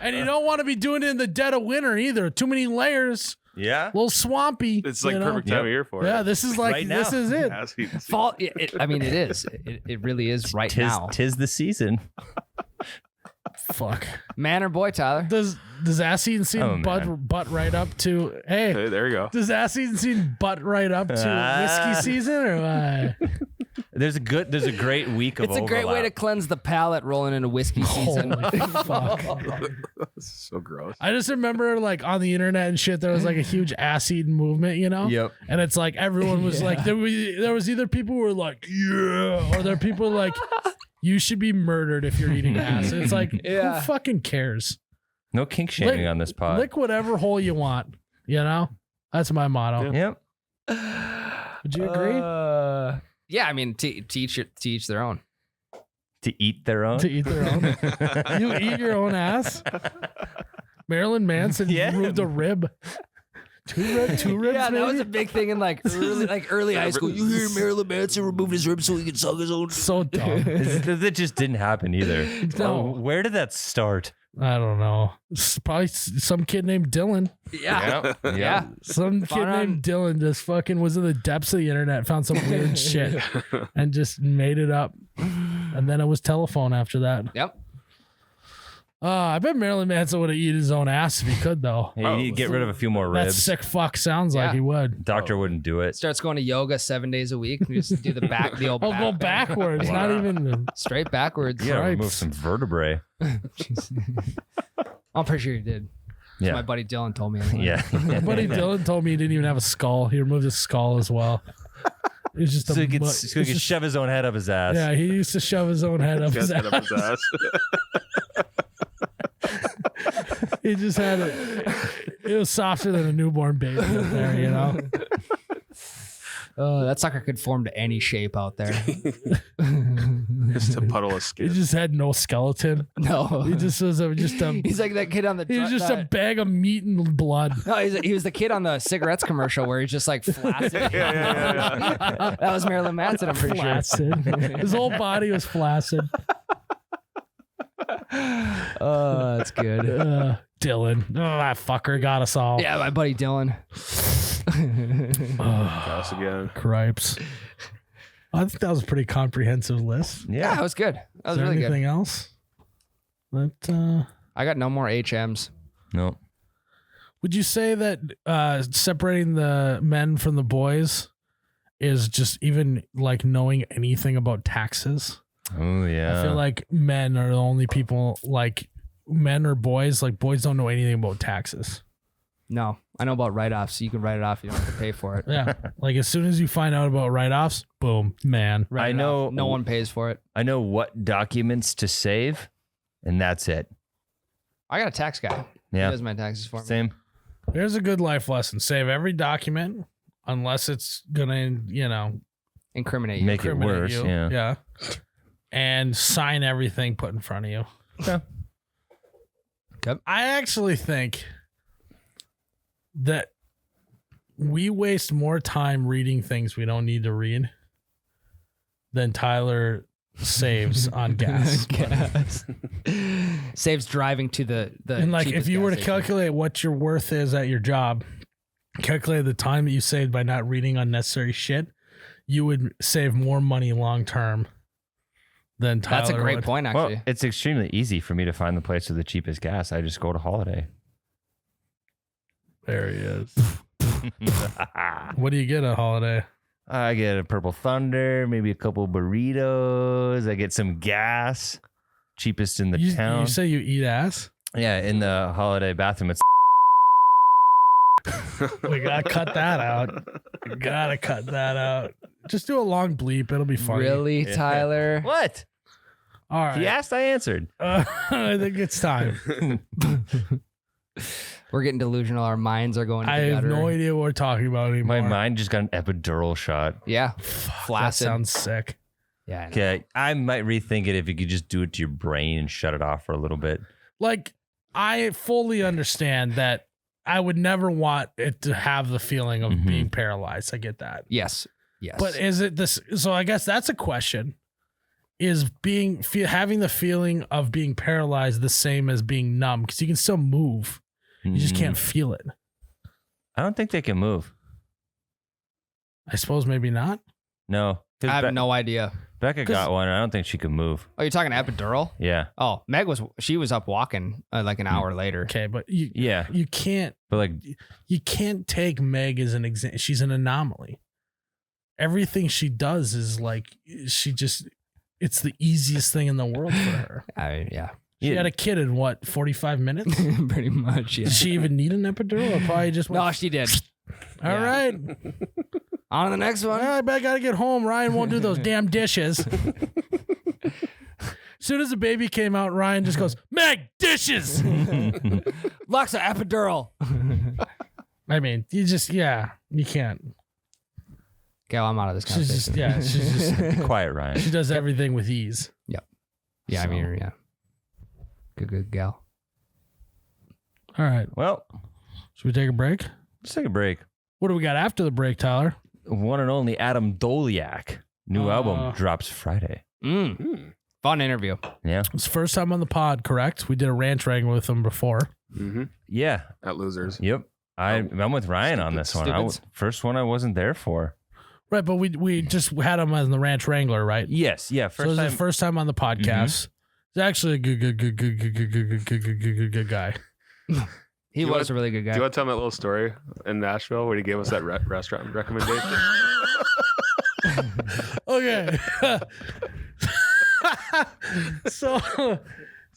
And you don't want to be doing it in the dead of winter either. Too many layers. yeah. A little swampy. It's like you know? perfect time of year for it. Yeah, this is like Right this now. is it. Ass eating season. Fall. I mean, it is. It really is right now. Tis the season. Fuck. Man or boy, Tyler? Does ass eating scene Oh, butt right up to hey? Hey, there you go. Does ass eating scene butt right up to whiskey season or what? There's a great week of It's a great way to overlap. cleanse the palate rolling into whiskey season. Holy fuck. This is so gross. I just remember like on the internet and shit, there was like a huge ass eating movement, you know? Yep. And it's like everyone was like, there was either people who were like, yeah, or there are people who were like, you should be murdered if you're eating ass. And it's like, Yeah. who fucking cares? No kink shaming on this pod. Lick whatever hole you want, you know? That's my motto. Yep. Would you agree? Yeah, I mean, to each their own. To eat their own. To eat their own. You eat your own ass? Marilyn Manson removed a rib. Two ribs, Yeah, that maybe? was a big thing in like early high school. You hear Marilyn Manson removed his ribs so he could suck his own. So dumb. That just didn't happen either. No. Where did that start? I don't know. It's probably some kid named Dylan. Yeah. Yeah. Some kid Fun on- named Dylan just fucking was in the depths of the internet, found some weird shit, and just made it up. And then it was telephone after that. Yep. I bet Marilyn Manson would have eaten his own ass if he could, though. Hey, you need to get rid of a few more That ribs. sick fuck sounds like Yeah. he would. Doctor wouldn't do it. Starts going to yoga 7 days a week. And just do the old Oh, back go bend. backwards, not even. Straight backwards. Yeah, remove Cripes. some vertebrae. I'm pretty sure he did. Yeah. My buddy Dylan told me. Anyway. Yeah. My buddy Dylan told me he didn't even have a skull. He removed his skull as well. It was just So he could, mu- so he could shove his own head up his ass. Yeah, he used to shove his own head up Gets his head up his ass. ass. He just had it. It was softer than a newborn baby up there, you know. Oh, that sucker could form to any shape out there. Just a puddle of He skin. just had no skeleton. No. He just was just a. He's like that kid on the. He was just a bag of meat and blood. No, he was the kid on the cigarettes commercial where he's just like flaccid. Yeah. That was Marilyn Manson, I'm pretty sure. Flaccid. His whole body was flaccid. Oh, that's good. Dylan. Oh, that fucker got us all. Yeah, my buddy Dylan. Us again. Cripes. I think that was a pretty comprehensive list. Yeah, that was good. That was Is there really good. anything else? That I got no more HMs. No. would you say that separating the men from the boys is just even like knowing anything about taxes? Oh, yeah. I feel like men are the only people, like men or boys, like boys don't know anything about taxes. No, I know about write-offs. You can write it off. You don't have to pay for it. Yeah. Like as soon as you find out about write-offs, boom, man. Write I it know- off. No one pays for it. I know what documents to save, and that's it. I got a tax guy. He Yeah. does my taxes for me. Same. Here's a good life lesson. Save every document unless it's gonna, Incriminate you. Make it incriminate worse. you. Yeah. Yeah. And sign everything put in front of you. Yeah. Yep. I actually think that we waste more time reading things we don't need to read than Tyler saves on gas. Gas. Saves driving to the And like if cheapest you gas were to station. calculate what your worth is at your job, calculate the time that you saved by not reading unnecessary shit, you would save more money long term than Tyler. That's a great would. point, actually. Well, it's extremely easy for me to find the place with the cheapest gas. I just go to Holiday. There he is. What do you get at Holiday? I get a Purple Thunder, maybe a couple burritos. I get some gas. Cheapest in the town. You say you eat ass? Yeah, in the Holiday bathroom. It's We gotta cut that out. We gotta cut that out. Just do a long bleep. It'll be funny. Really, Tyler? what? All right. He asked, I answered. I think it's time. We're getting delusional. Our minds are going to I the have gutter. no idea what we're talking about anymore. My mind just got an epidural shot. Yeah. That Flaccid. sounds sick. Yeah. I know. Okay, I might rethink it if you could just do it to your brain and shut it off for a little bit. Like, I fully understand that I would never want it to have the feeling of Mhm. being paralyzed. I get that. Yes. Yes. But is it this? So I guess that's a question. Is having the feeling of being paralyzed the same as being numb? Because you can still move. You just can't feel it. I don't think they can move. I suppose maybe not. No. 'Cause I have no idea. Becca got one. I don't think she could move. Oh, you're talking epidural? Yeah. Oh, Meg was up walking like an hour later. Okay, but you Yeah. can't But like, you can't take Meg as an example. She's an anomaly. Everything she does is like it's the easiest thing in the world for her. Yeah. She Yeah. had a kid in what, 45 minutes? Pretty much. Yeah. Did she even need an epidural? Or probably just went, No, she did. all yeah. right. On to the next one. Well, I gotta get home. Ryan won't do those damn dishes. As soon as the baby came out, Ryan just goes, Meg, dishes. Luxa, epidural. I mean, you can't. Okay, well, I'm out of this She's conversation. just, she's just, quiet, Ryan. she does everything with ease. Yeah, I So- mean, yeah. Good gal. All right. Well, Should we take a break? let's take a break. What do we got after the break, Tyler? One and only Adam Doleac. New album drops Friday. Fun interview. Yeah. It's the first time on the pod, correct? We did a ranch wrangle with him before. Mm-hmm. Yeah. At Losers. Yep. I'm with Ryan on this one. Stupids. First one I wasn't there for. Right, but we just had him as the ranch wrangler, right? Yes. Yeah. So this is the first time on the podcast. He's actually a good guy. He was a really good guy. Do you want to tell me that little story in Nashville where he gave us that restaurant recommendation? Okay.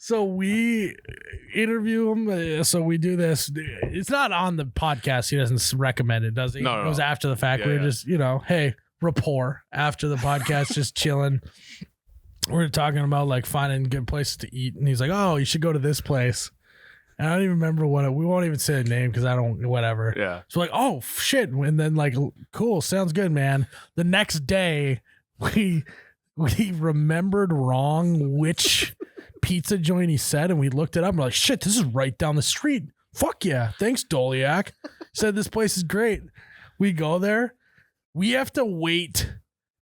So we interview him. So we do this. It's not on the podcast. He doesn't recommend it, does he? No. It was after the fact. Yeah, We were just, hey, rapport after the podcast, just chilling. We're talking about like finding good places to eat. And he's like, oh, you should go to this place. And I don't even remember we won't even say the name because I don't, whatever. Yeah. So like, oh shit. And then like, cool. Sounds good, man. The next day we remembered wrong which pizza joint he said. And we looked it up and we're like, shit, this is right down the street. Fuck yeah. Thanks, Doleac. Said this place is great. We go there. We have to wait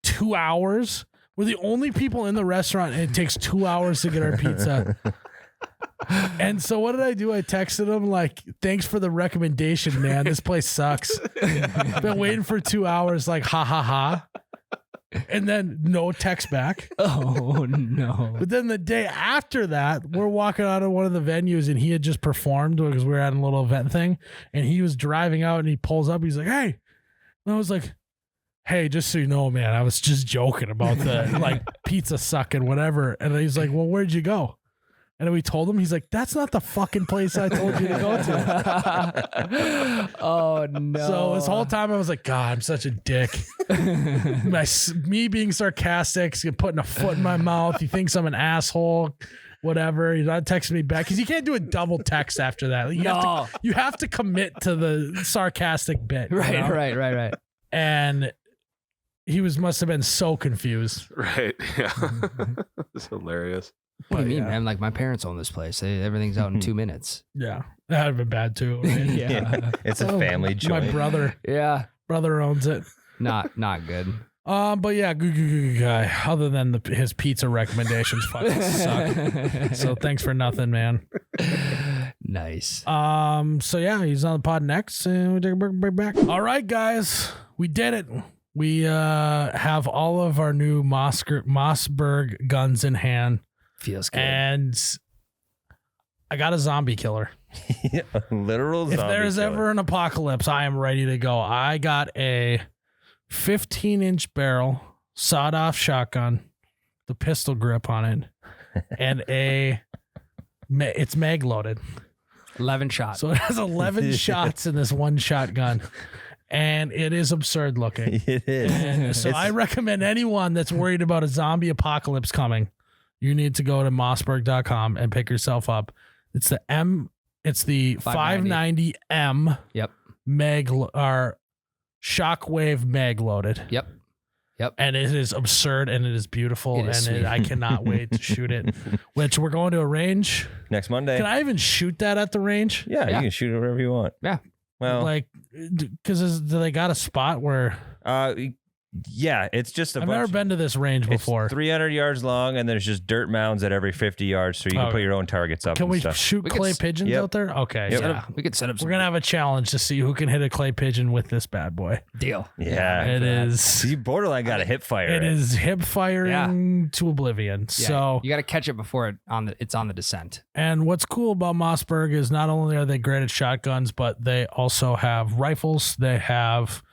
2 hours. We're the only people in the restaurant and it takes 2 hours to get our pizza. And so what did I do? I texted him like, thanks for the recommendation, man. This place sucks. Been waiting for 2 hours, like, ha ha ha. And then no text back. Oh no. But then the day after that, we're walking out of one of the venues and he had just performed because we were at a little event thing. And he was driving out and he pulls up. He's like, hey. And I was like, hey, just so you know, man, I was just joking about the like pizza sucking, whatever. And he's like, well, where'd you go? And then we told him, he's like, that's not the fucking place I told you to go to. Oh no. So this whole time I was like, God, I'm such a dick. Me being sarcastic, putting a foot in my mouth. He thinks I'm an asshole, whatever. He's not texting me back because you can't do a double text after that. You have to commit to the sarcastic bit. Right. And he must have been so confused. Right. Yeah. It's hilarious. What do you mean, yeah. man? Like my parents own this place. Everything's out in 2 minutes. Yeah, that'd have been bad too. Right? Yeah. It's a family joint. My brother owns it. Not good. But yeah, good guy. Other than his pizza recommendations, fucking suck. So thanks for nothing, man. Nice. So yeah, he's on the pod next, and we take a break back. All right, guys, we did it. We have all of our new Mossberg guns in hand. Feels good. And I got a zombie killer. A literal zombie If there's killer. ever an apocalypse, I am ready to go. I got a 15-inch barrel, sawed-off shotgun, the pistol grip on it, and it's mag loaded. 11 shots. So it has 11 shots in this one shotgun. And it is absurd looking. It is. And so I recommend anyone that's worried about a zombie apocalypse coming, you need to go to mossberg.com and pick yourself up. It's the 590M. Yep. Shockwave mag loaded. Yep. And it is absurd and it is beautiful It is sweet. I cannot wait to shoot it. Which we're going to a range. Next Monday. Can I even shoot that at the range? Yeah, Yeah. you can shoot it wherever you want. Yeah. Well, Like, because do they got a spot where yeah, it's just a I've bunch. never been to this range before. It's 300 yards long, and there's just dirt mounds at every 50 yards, so you can Oh. put your own targets up. Can and we stuff. shoot We could clay s- pigeons Yep. out there? Okay. Yep. Yeah. We could set up some We're going to have a challenge to see who can hit a clay pigeon with this bad boy. deal. Yeah, It is. You borderline got a hip fire. It is hip firing to oblivion. Yeah, So, you got to catch it before it's on the descent. and what's cool about Mossberg is not only are they great at shotguns, but they also have rifles. They have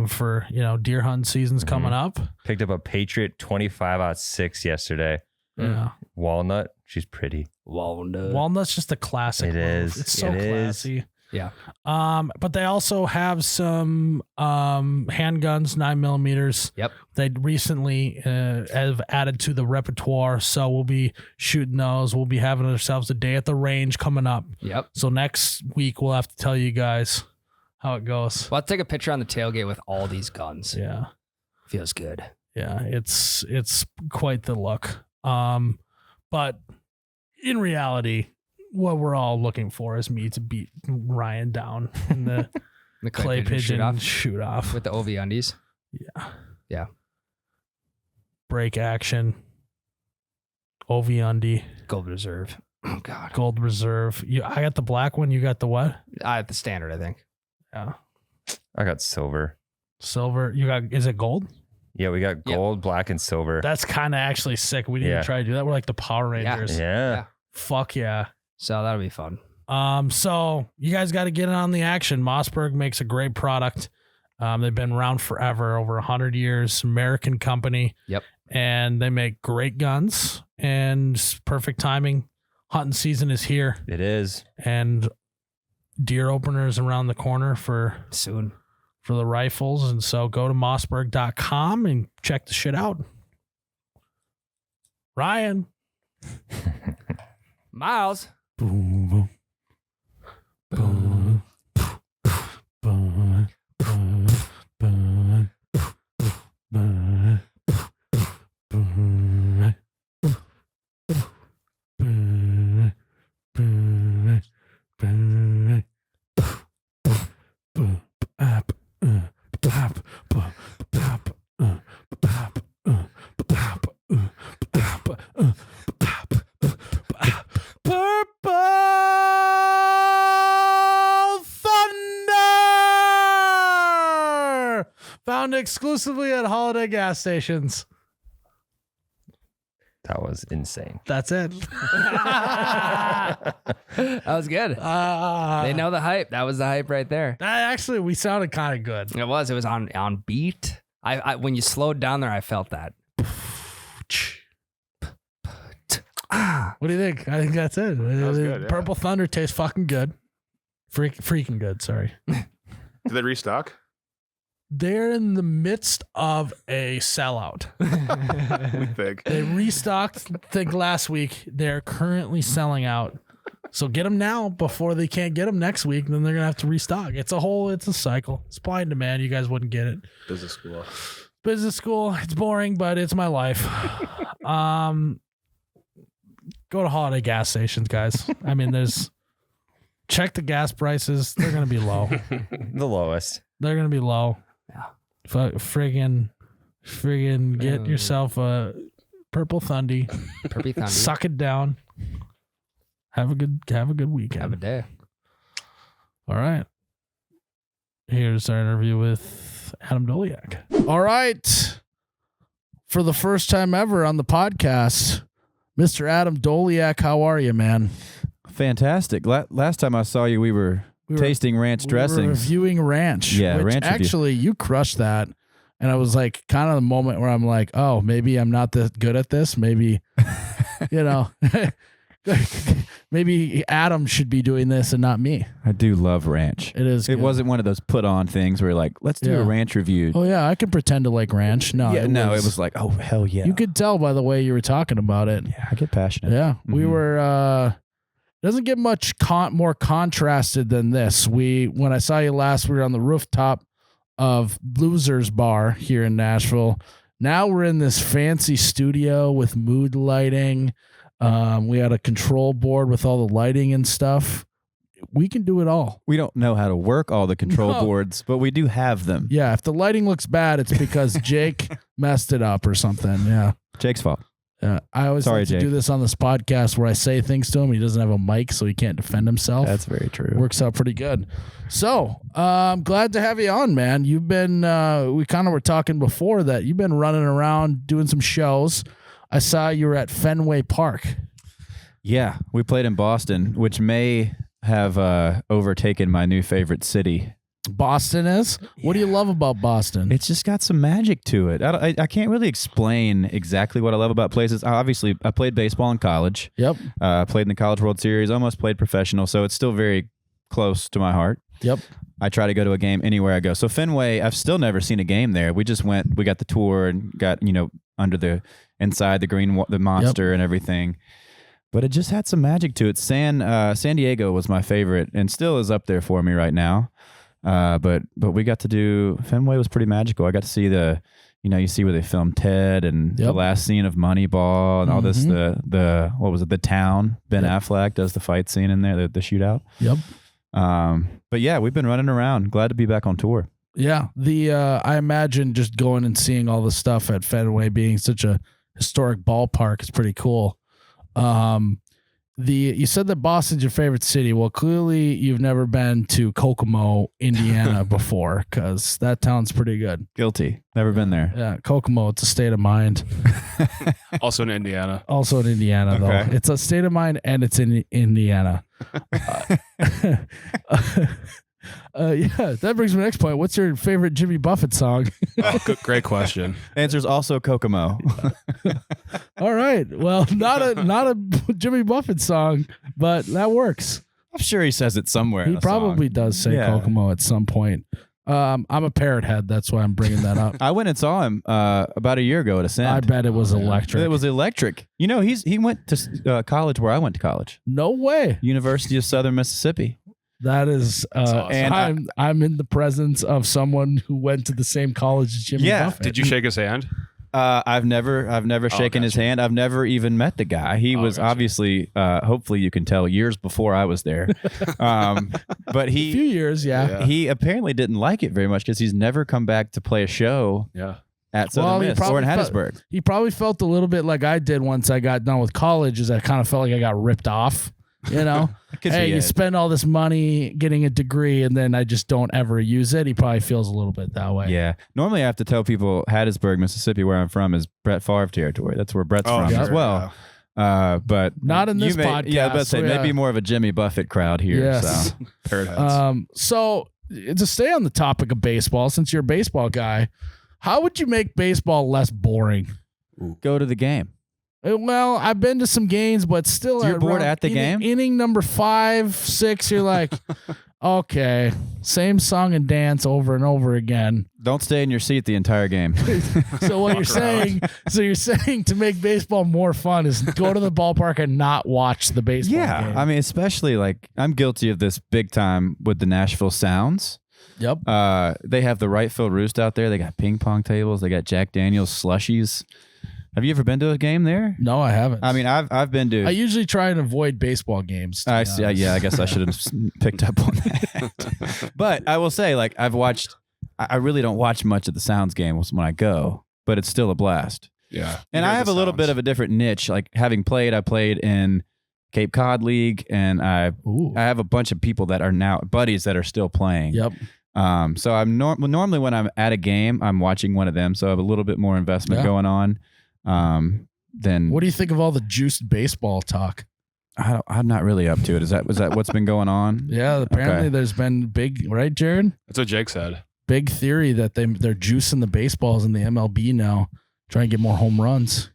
for deer hunt seasons coming up. Picked up a Patriot 25-06 yesterday. Yeah, Walnut, she's pretty. Walnut's just a classic. It move. is. It's so It is. classy. Yeah. But they also have some handguns, 9mm. Yep. They recently have added to the repertoire, so we'll be shooting those. We'll be having ourselves a day at the range coming up. Yep. So next week we'll have to tell you guys how it goes. Well, I'll take a picture on the tailgate with all these guns. Yeah, Feels good. yeah, it's quite the look. But in reality, what we're all looking for is me to beat Ryan down in the The clay pigeon shoot off. with the OV undies. Yeah. Yeah. Break action. OV undie. Gold reserve. Oh God. Gold reserve. I got the black one. You got the what? The standard, I think. Yeah. I got silver. Silver. You got, is it gold? Yeah, we got gold, black, and silver. That's kind of actually sick. We need to try to do that. We're like the Power Rangers. Yeah. Fuck yeah. So that'll be fun. So you guys got to get in on the action. Mossberg makes a great product. They've been around forever, over 100 years. American company. Yep. And they make great guns and perfect timing. Hunting season is here. It is. And deer openers around the corner for the rifles. And so go to mossberg.com and check the shit out. Ryan. Myles. Boom, boom. Boom. Boom. Boom. Boom. Boom. Boom. Purple Thunder! Found exclusively at holiday gas stations. That was insane. That's it. That was good. They know the hype. That was the hype right there. Actually, we sounded kind of good. It was on beat. I when you slowed down there, I felt that. What do you think? I think that's it. That was good, yeah. Purple Thunder tastes fucking good. Freaking good, sorry. Did they restock? They're in the midst of a sellout. We think. They restocked, I think, last week. They're currently selling out. So get them now before they can't get them next week. Then they're going to have to restock. It's a cycle. Supply and demand. You guys wouldn't get it. Business school. It's boring, but it's my life. Go to holiday gas stations, guys. I mean, check the gas prices. They're going to be low. The lowest. They're going to be low. Yeah. Friggin' get yourself a Purple Thundy. Purple Thundy. Suck it down. Have a good weekend. Have a day. All right. Here's our interview with Adam Doleac. All right. For the first time ever on the podcast, Mr. Adam Doleac, how are you, man? Fantastic. Last time I saw you, we were tasting ranch dressings. We were reviewing ranch. Yeah, which ranch review. actually, you crushed that. And I was like, kind of the moment where I'm like, oh, maybe I'm not that good at this. Maybe, maybe Adam should be doing this and not me. I do love ranch. It is. It good. wasn't one of those put on things where like, let's do a ranch review. Oh yeah, I can pretend to like ranch. No, it was like, oh hell yeah. You could tell by the way you were talking about it. Yeah, I get passionate. Yeah, we Mhm. were. Doesn't get much more contrasted than this. When I saw you last, we were on the rooftop of Losers Bar here in Nashville. Now we're in this fancy studio with mood lighting. We had a control board with all the lighting and stuff. We can do it all. We don't know how to work all the control boards, but we do have them. Yeah, if the lighting looks bad, it's because Jake messed it up or something. Yeah. Jake's fault. I always like to do this on this podcast where I say things to him. He doesn't have a mic, so he can't defend himself. That's very true. Works out pretty good. So I'm glad to have you on, man. You've been, we kind of were talking before that you've been running around doing some shows. I saw you were at Fenway Park. Yeah, we played in Boston, which may have overtaken my new favorite city. Boston is? What do you love about Boston? It's just got some magic to it. I can't really explain exactly what I love about places. Obviously, I played baseball in college. Yep. Played in the College World Series, almost played professional, so it's still very close to my heart. Yep. I try to go to a game anywhere I go. So Fenway, I've still never seen a game there. We just went, we got the tour and got, inside the monster and everything. But it just had some magic to it. San Diego was my favorite and still is up there for me right now. But we got to do, Fenway was pretty magical. I got to see you see where they filmed Ted and the last scene of Moneyball and all this, The Town. Ben Affleck does the fight scene in there, the shootout. Yep. But yeah, we've been running around. Glad to be back on tour. Yeah. I imagine just going and seeing all the stuff at Fenway being such a historic ballpark is pretty cool. You said that Boston's your favorite city. Well, clearly you've never been to Kokomo, Indiana before, because that town's pretty good. Guilty. Never been there. Yeah, Kokomo, it's a state of mind. Also in Indiana. Also in Indiana, though. Okay. It's a state of mind, and it's in Indiana. Yeah, that brings me to the next point. What's your favorite Jimmy Buffett song? Great question. Answer's also Kokomo. All right. Well, not a Jimmy Buffett song, but that works. I'm sure he says it somewhere. He in the probably song. does say Yeah. Kokomo at some point. I'm a parrot head. That's why I'm bringing that up. I went and saw him about a year ago at Ascend. I bet it was electric. It was electric. You know, he went to college where I went to college, No way. University of Southern Mississippi. That is, awesome. And I'm in the presence of someone who went to the same college as Jimmy Yeah. Buffett. Did you shake his hand? I've never shaken his gotcha. hand. I've never even met the guy. He was gotcha. obviously, hopefully you can tell, years before I was there. But A few years, yeah. he apparently didn't like it very much because he's never come back to play a show Yeah. at Southern he Miss probably or in felt- Hattiesburg. He probably felt a little bit like I did once I got done with college, is I kind of felt like I got ripped off. You know, Could hey, be you it. spend all this money getting a degree and then I just don't ever use it. He probably feels a little bit that way. Yeah. Normally I have to tell people Hattiesburg, Mississippi, where I'm from, is Brett Favre territory. That's where Brett's from as well. But Not in you this may, podcast. Yeah, I was about to say, Yeah. maybe more of a Jimmy Buffett crowd here. Yes. So. Parrot heads. So to stay on the topic of baseball, since you're a baseball guy, how would you make baseball less boring? Go to the game. Well, I've been to some games, but still, You're bored around at the game? Inning number 5, 6, you're like, okay, same song and dance over and over again. Don't stay in your seat the entire game. So what you're saying to make baseball more fun is go to the ballpark and not watch the baseball Yeah. game. I mean, especially like I'm guilty of this big time with the Nashville Sounds. Yep. They have the right field roost out there. They got ping pong tables. They got Jack Daniels slushies. Have you ever been to a game there? No, I haven't. I mean, I've been to. I usually try and avoid baseball games. to I be see. honest. Yeah, I guess I should have picked up on that. But I will say, like, I've watched. I really don't watch much of the Sounds games when I go, but it's still a blast. Yeah. And I have a little bit of a different niche. Like having played, I played in Cape Cod League, and I have a bunch of people that are now buddies that are still playing. Yep. So I'm normally when I'm at a game, I'm watching one of them. So I have a little bit more investment Yeah. going on. Then What do you think of all the juiced baseball talk? I'm not really up to it. Was that what's been going on? Yeah, apparently Okay. there's been big, right, Jared? That's what Jake said. Big theory that they're juicing the baseballs in the MLB now, trying to get more home runs,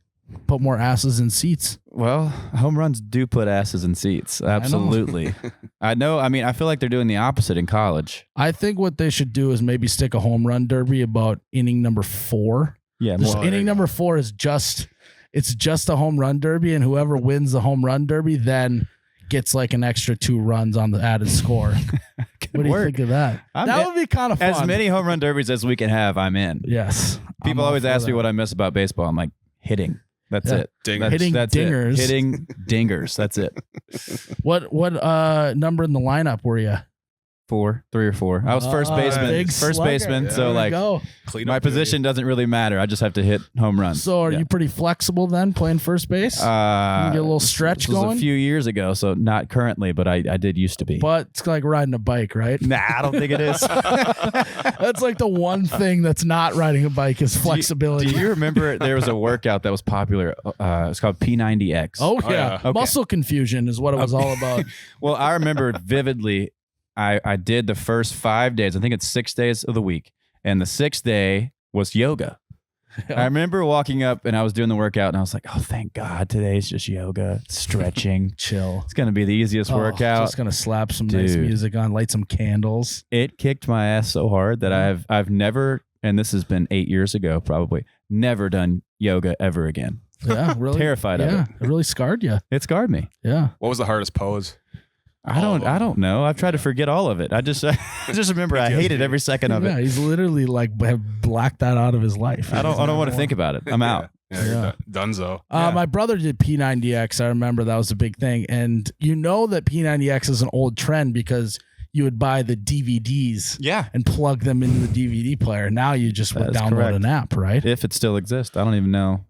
put more asses in seats. Well, home runs do put asses in seats. Absolutely. I know. I mean, I feel like they're doing the opposite in college. I think what they should do is maybe stick a home run derby about inning number 4. Yeah, Just more, inning number 4 is just a home run derby, and whoever wins the home run derby then gets like an extra 2 runs on the added score. What do you think of that? That would be kind of fun. as many home run derbies as we can have. I'm in. Yes. People always ask me what I miss about baseball. I'm like hitting. That's Yeah. it. Dingers. Hitting dingers. It. Hitting dingers. That's it. What number in the lineup were you? 3 or 4. I was first baseman. Big First slugger. baseman. There So we like go. Clean my up duty. position doesn't really matter. I just have to hit home runs. So are Yeah. you pretty flexible then playing first base? You get a little stretch this was going? a few years ago, so not currently, but I did used to be. But it's like riding a bike, right? Nah, I don't think it is. That's like the one thing that's not riding a bike is flexibility. Do you remember there was a workout that was popular? It's called P90X. Oh, Oh, yeah. yeah. Okay. Muscle confusion is what it was all about. Well, I remember vividly. I did the first 5 days. I think it's 6 days of the week, and the 6th day was yoga. I remember walking up and I was doing the workout, and I was like, "Oh, thank God, today's just yoga, stretching, Chill. It's gonna be the easiest workout." Just gonna slap some nice Dude. music on, light some candles. It kicked my ass so hard that I've never, and this has been 8 years ago, probably never done yoga ever again. Yeah, really Terrified of yeah, it. it really scarred you. It scarred me. Yeah. What was the hardest pose? I don't know. I've tried to forget all of it. I just remember I hated every second of Yeah, it. he's literally like have blacked that out of his life. I don't want to think about it. I'm out. Yeah, you're Dunzo. My brother did P90X. I remember that was a big thing. And you know that P90X is an old trend because you would buy the DVDs Yeah. and plug them into the DVD player. Now you just would That is download correct. an app, right? If it still exists. I don't even know.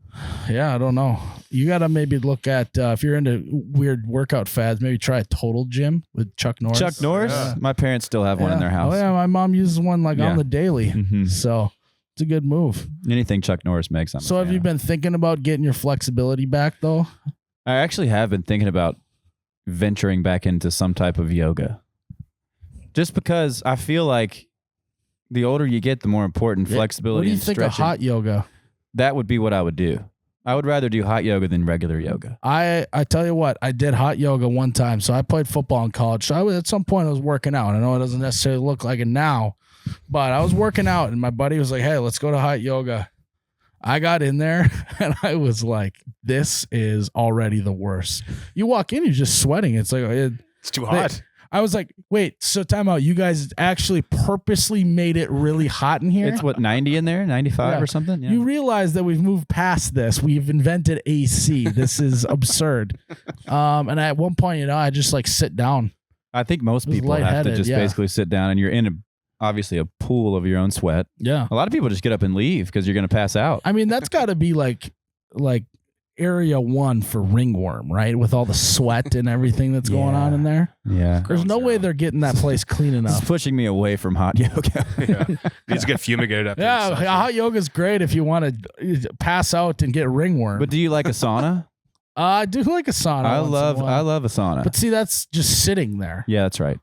Yeah, I don't know. You got to maybe look at, if you're into weird workout fads, maybe try a Total Gym with Chuck Norris. Chuck Norris? Yeah. My parents still have one in their house. Oh, yeah. My mom uses one like Yeah. on the daily. Mhm. So it's a good move. Anything Chuck Norris makes, I'm a So have fan you of. been thinking about getting your flexibility back, though? I actually have been thinking about venturing back into some type of yoga. Just because I feel like the older you get, the more important flexibility What do you and think stretching. of hot yoga? That would be what I would do. I would rather do hot yoga than regular yoga. I tell you what, I did hot yoga one time. So I played football in college. So at some point I was working out. I know it doesn't necessarily look like it now, but I was working out and my buddy was like, hey, let's go to hot yoga. I got in there and I was like, this is already the worst. You walk in, you're just sweating. It's like, It's too hot. I was like, wait, so time out. You guys actually purposely made it really hot in here? It's what, 90 in there, 95 Yeah. or something. Yeah. You realize that we've moved past this. We've invented AC. This is absurd. And at one point, I just like sit down. I think most It was people have to lightheaded, just yeah. basically sit down, and you're in obviously a pool of your own sweat. Yeah. A lot of people just get up and leave because you're going to pass out. I mean, that's got to be like area 1 for ringworm, right? With all the sweat and everything that's going on in there. Yeah. There's no way they're getting that place clean This is enough. pushing me away from hot yoga. Yeah. Needs to get fumigated after. Yeah, each session. hot yoga's great if you want to pass out and get ringworm. But do you like a sauna? I do like a sauna. I once in a love while. a sauna. But see, that's just sitting there. Yeah, that's right.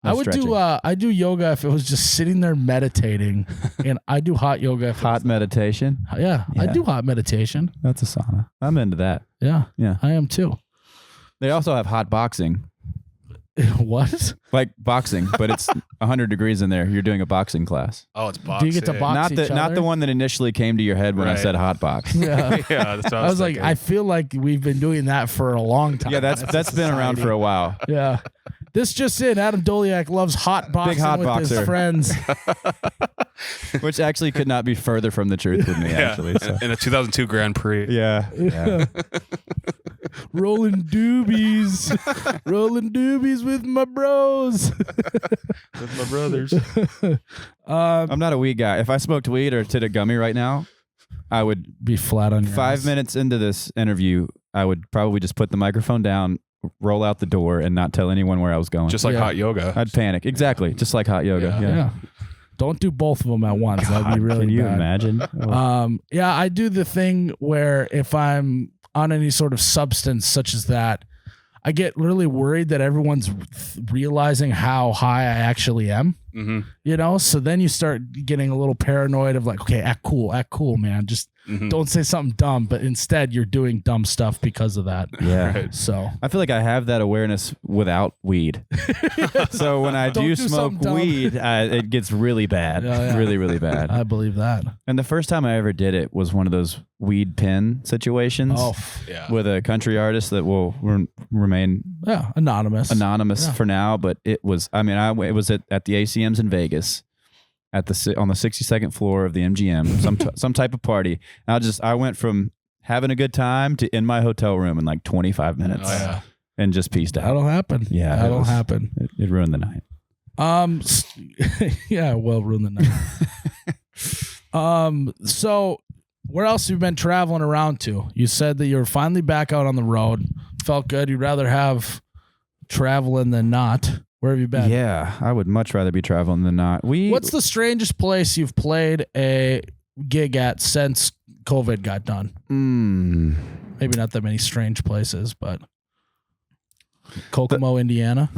I No would stretching. do I do yoga if it was just sitting there meditating, and I do hot yoga. If hot meditation. yeah, I Yeah. do hot meditation. That's a sauna. I'm into that. Yeah, Yeah. I am too. They also have hot boxing, What? like boxing, but it's 100 degrees in there. You're doing a boxing class. Oh, it's Do boxing. you get to box each Not the other? one that initially came to your head when I Right. said hot box. Yeah. Yeah, that's what I was like, thinking. I feel like we've been doing that for a long time. Yeah, that's been around for a while. Yeah. This just in, Adam Doleac loves hot boxing hot with his boxer. friends. Which actually could not be further from the truth with me, Yeah. actually. So. in a 2002 Grand Prix. Yeah. Rolling doobies. Rolling doobies with my bros. With my brothers. I'm not a weed guy. If I smoked weed or did a gummy right now, I would, Be flat on your 5 ass. minutes into this interview, I would probably just put the microphone down, roll out the door, and not tell anyone where I was going. Just like Yeah. hot yoga. I'd panic. Exactly. Just like hot yoga. Yeah. Yeah. Yeah. Don't do both of them at once. That'd be really Can you bad. imagine? Yeah, I do the thing where if I'm on any sort of substance such as that, I get really worried that everyone's realizing how high I actually am. Mm-hmm. You know, so then you start getting a little paranoid of like, okay, act cool, man. Just Mm-hmm. don't say something dumb, but instead you're doing dumb stuff because of that. Yeah. Right. So I feel like I have that awareness without weed. So when I Don't do do smoke something dumb. weed, it gets really bad. Yeah. Really, really bad. I believe that. And the first time I ever did it was one of those weed pin situations Oh, Yeah. with a country artist that will remain yeah, anonymous. anonymous Yeah. for now. But it was, I mean, it was at the ACMs in Vegas. On the 62nd floor of the MGM, some type of party. I went from having a good time to in my hotel room in like 25 minutes. Oh, yeah. And just pieced out. That'll happen. Yeah, it that'll was- happen. It ruined the night. Yeah, well, ruin the night. So where else have you been traveling around to? You said that you're finally back out on the road. Felt good. You'd rather have traveling than not. Where have you been? Yeah, I would much rather be traveling than not. What's the strangest place you've played a gig at since COVID got done? Maybe not that many strange places, but Kokomo, Indiana.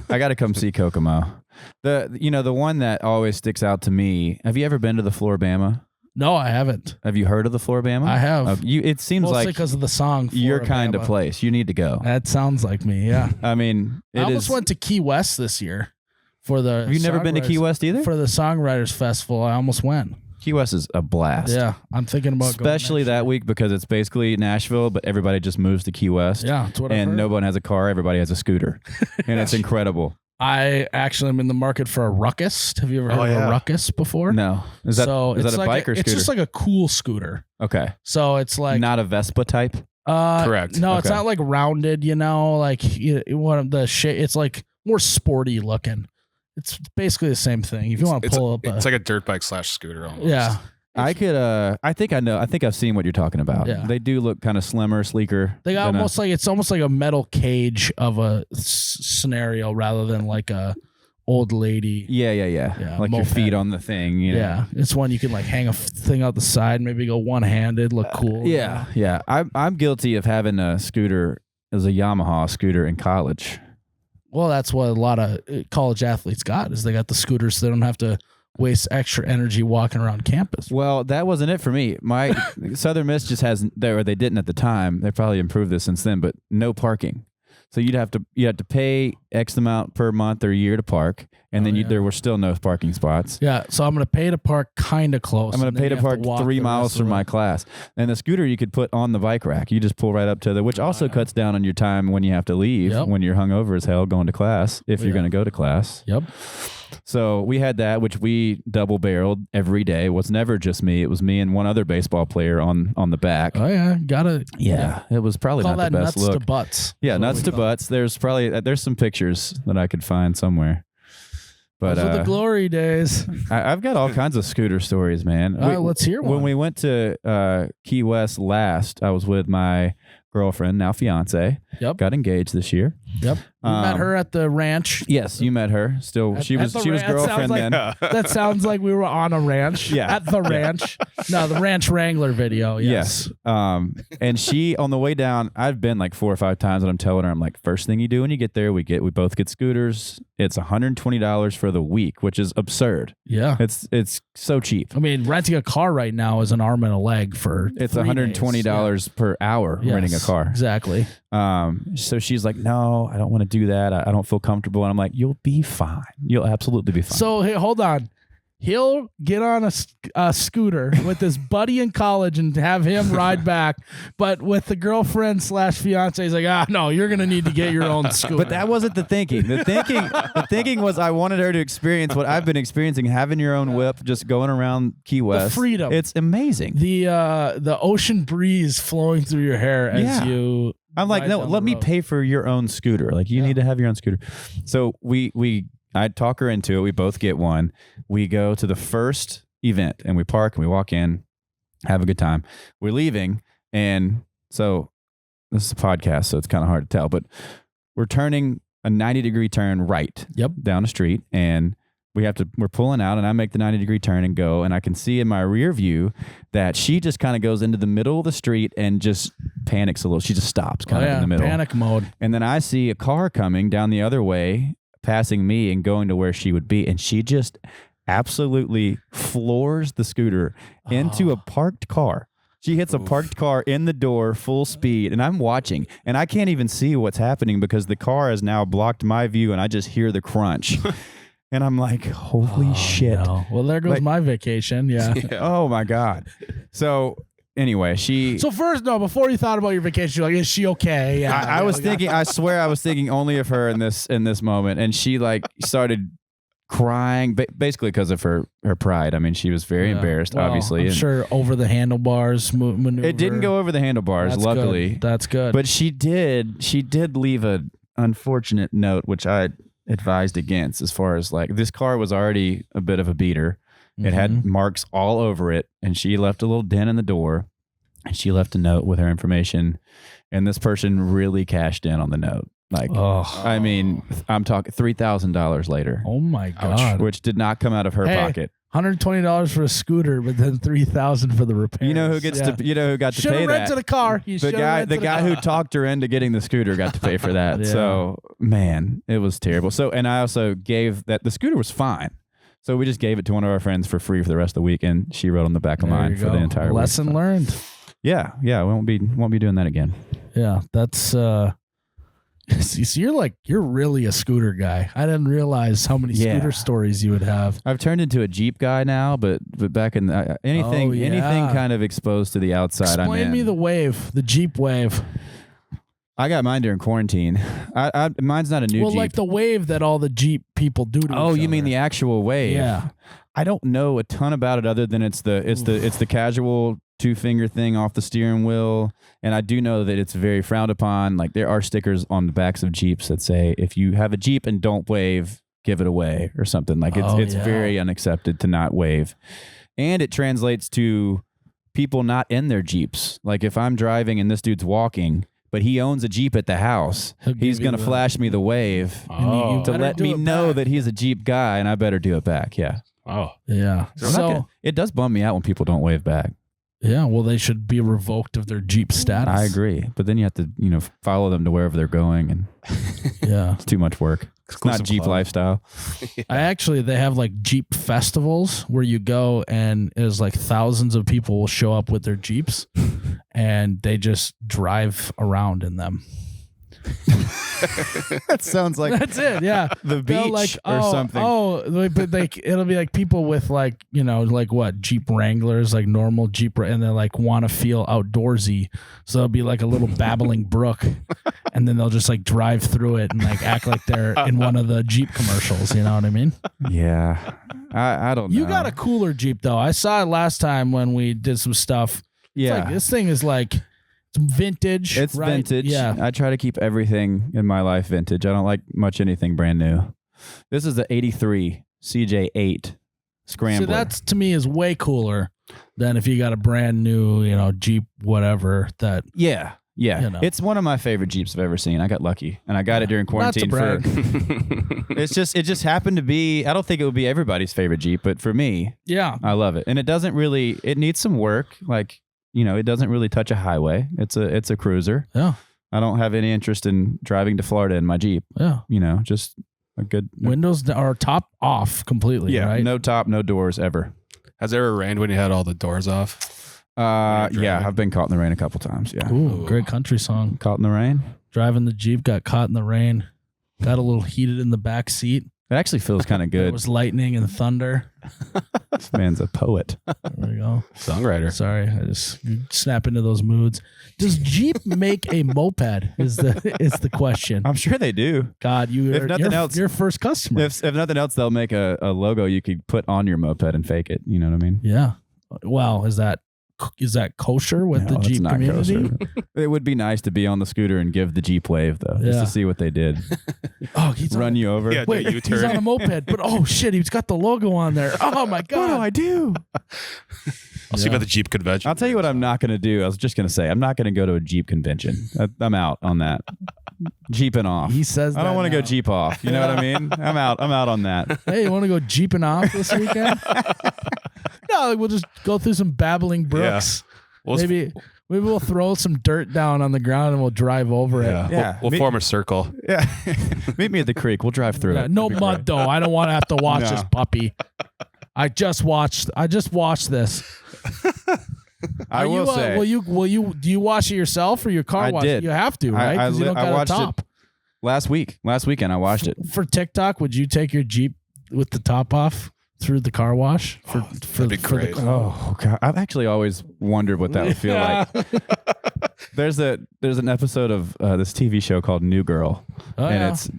I got to come see Kokomo. The one that always sticks out to me. Have you ever been to the Floribama? No, I haven't. Have you heard of the Floribama? I have. It seems Mostly like because of the song. your kind of Floribama. place. You need to go. That sounds like me. Yeah. I mean, I almost went to Key West this year for the. Have you never been to Key West either? For the Songwriters Festival, I almost went. Key West is a blast. Yeah, I'm thinking about especially going that week because it's basically Nashville, but everybody just moves to Key West. Yeah, that's what I've and heard. no one has a car. Everybody has a scooter, and it's incredible. I actually am in the market for a ruckus. Have you ever heard of yeah. a ruckus before? No, is that it's a like bike or scooter? It's just like a cool scooter. Okay, So it's like not a Vespa type. Correct. No, it's Okay. not like rounded. You know, like one of the shit. It's like more sporty looking. It's basically the same thing. If you want to pull up, It's like a dirt bike / scooter almost. yeah. I could. I think I know. I think I've seen what you're talking about. Yeah. They do look kind of slimmer, sleeker. They got it's almost like a metal cage of a scenario rather than like a old lady. Yeah. Like your feet on the thing. You know? Yeah, it's one you can like hang a thing out the side, maybe go one-handed, look cool. Yeah. I'm guilty of having a scooter as a Yamaha scooter in college. Well, that's what a lot of college athletes got is they got the scooters so they don't have to waste extra energy walking around campus. Well, that wasn't it for me. My Southern Miss just has, or they didn't at the time. They probably improved this since then, but no parking. So you have to pay X amount per month or year to park, and then there were still no parking spots. Yeah, so I'm going to pay to park kind of close. I'm going to pay to park 3 miles from my class. And the scooter you could put on the bike rack. You just pull right up to which also cuts down on your time when you have to leave, when you're hungover as hell going to class, if you're going to go to class. Yep. So we had that, which we double barreled every day. It was never just me. It was me and one other baseball player on the back. Oh, yeah. Gotta. Yeah. It was probably Call not the that best nuts look. to butts. Yeah, nuts to butts. There's some pictures that I could find somewhere. But those are the glory days. I've got all kinds of scooter stories, man. Let's hear one. When we went to Key West last, I was with my girlfriend, now fiance. Yep. Got engaged this year. Yep. You met her at the ranch. Yes, you met her. Still, she was girlfriend then. That sounds like we were on a ranch. Yeah. At the ranch. No, the Ranch Wrangler video. Yes. And she, on the way down, I've been like 4 or 5 times, and I'm telling her, I'm like, first thing you do when you get there, we both get scooters. It's $120 for the week, which is absurd. Yeah. It's so cheap. I mean, renting a car right now is an arm and a leg for. It's $120 per hour renting a car. Exactly. So she's like, no, I don't want to do that. I don't feel comfortable. And I'm like, you'll be fine. You'll absolutely be fine. So, hey, hold on. He'll get on a scooter with his buddy in college and have him ride back. But with the girlfriend / fiance, he's like, no, you're going to need to get your own scooter. But that wasn't the thinking. The thinking was I wanted her to experience what I've been experiencing, having your own whip, just going around Key West. The freedom. It's amazing. The ocean breeze flowing through your hair as you... I'm like, no, let me pay for your own scooter. Like, you need to have your own scooter. So I'd talk her into it. We both get one. We go to the first event and we park and we walk in, have a good time. We're leaving. And so this is a podcast, so it's kind of hard to tell, but we're turning a 90-degree turn right down the street. And we're pulling out, and I make the 90-degree turn and go. And I can see in my rear view that she just kind of goes into the middle of the street and just panics a little. She just stops kind of in the middle. Panic mode. And then I see a car coming down the other way, passing me and going to where she would be. And she just absolutely floors the scooter into a parked car. She hits a parked car in the door, full speed, and I'm watching, and I can't even see what's happening because the car has now blocked my view, and I just hear the crunch. And I'm like, holy shit. No. Well, there goes my vacation. Yeah. Oh, my God. So anyway, So first, before you thought about your vacation, you're like, is she okay? Yeah. I was thinking, I swear I was thinking only of her in this moment. And she like started crying, basically because of her pride. I mean, she was very embarrassed, obviously. I'm sure over the handlebars maneuver. It didn't go over the handlebars, That's luckily. Good. That's good. But she did leave an unfortunate note, which I advised against, as far as like, this car was already a bit of a beater. It had marks all over it, and she left a little dent in the door, and she left a note with her information, and this person really cashed in on the note. Like, I mean, I'm talking $3,000 later. Oh my God. Which did not come out of her pocket. $120 for a scooter, but then $3,000 for the repairs. You know who gets to? You know who got to Should've pay that? rented a car. The guy who talked her into getting the scooter got to pay for that. Yeah. So man, it was terrible. So, and I also gave that the scooter was fine. So we just gave it to one of our friends for free for the rest of the week, and she rode on the back of mine for the entire week. Lesson learned. Yeah, we won't be doing that again. Yeah, that's. So you're really a scooter guy. I didn't realize how many scooter stories you would have. I've turned into a Jeep guy now, but back in anything kind of exposed to the outside. Explain me the Jeep wave. I got mine during quarantine. Mine's not a new Jeep. Well, like the wave that all the Jeep people do to each other. You mean the actual wave? Yeah. I don't know a ton about it other than it's the casual 2-finger thing off the steering wheel, and I do know that it's very frowned upon. Like, there are stickers on the backs of Jeeps that say, if you have a Jeep and don't wave, give it away or something. Like, it's very unaccepted to not wave. And it translates to people not in their Jeeps. Like if I'm driving and this dude's walking, but he owns a Jeep at the house, he's going to flash me the wave to let me know that he's a Jeep guy, and I better do it back. Yeah. Oh. Yeah. So it does bum me out when people don't wave back. Yeah, well, they should be revoked of their Jeep status. I agree, but then you have to, follow them to wherever they're going, and yeah, it's too much work. It's not Jeep lifestyle. They have like Jeep festivals where you go and there's like thousands of people will show up with their Jeeps, and they just drive around in them. That sounds like that's it. Yeah, the beach or something. But it'll be like people with like like what Jeep Wranglers, like normal Jeep, and they like want to feel outdoorsy, so it'll be like a little babbling brook, and then they'll just like drive through it and like act like they're in one of the Jeep commercials. You know what I mean? Yeah, I don't know. You got a cooler Jeep though. I saw it last time when we did some stuff. Yeah, it's like, this thing is like. Vintage. It's right? vintage. Yeah. I try to keep everything in my life vintage. I don't like much anything brand new. This is the 83 CJ8 Scrambler. So that's to me is way cooler than if you got a brand new, Jeep, whatever that. Yeah. It's one of my favorite Jeeps I've ever seen. I got lucky, and I got it during quarantine. It just happened to be. I don't think it would be everybody's favorite Jeep, but for me, yeah, I love it. And it doesn't really. It needs some work. Like it doesn't really touch a highway. It's a cruiser. Yeah. I don't have any interest in driving to Florida in my Jeep. Yeah. Just a good windows are top off completely. Yeah. Right? No top, no doors ever. Has it ever rained when you had all the doors off? Yeah, I've been caught in the rain a couple times. Yeah. Ooh, great country song. Caught in the rain. Driving the Jeep, got caught in the rain, got a little heated in the back seat. It actually feels kind of good. There was lightning and thunder. This man's a poet. There we go. Songwriter. Sorry, I just snap into those moods. Does Jeep make a moped? Is the question. I'm sure they do. God, you're first customer. If nothing else, they'll make a logo you could put on your moped and fake it. You know what I mean? Yeah. Well, is that kosher with the Jeep community? It would be nice to be on the scooter and give the Jeep wave though, just to see what they did. He's run you over. Yeah, wait, he's on a moped, but oh shit, he's got the logo on there. Oh my god, what do I do? I'll see about the Jeep convention. I'll tell you what I'm not going to do. I was just going to say I'm not going to go to a Jeep convention. I'm out on that. Jeeping off. He says I don't want to go Jeep off. You know what I mean? I'm out on that. Hey, you want to go Jeeping off this weekend? No, we'll just go through some babbling brooks. Yeah. Maybe we'll throw some dirt down on the ground and we'll drive over it. Yeah. We'll form a circle. Yeah. Meet me at the creek. We'll drive through it. No mud though. I don't want to have to watch this puppy. I just watched this. I will say. Do you wash it yourself or your car wash it? You have to, right? Because you don't got a top. Last weekend I washed it. For TikTok, would you take your Jeep with the top off through the car wash? That'd be great. Oh god, I've actually always wondered what that would feel like. There's an episode of this TV show called New Girl, it's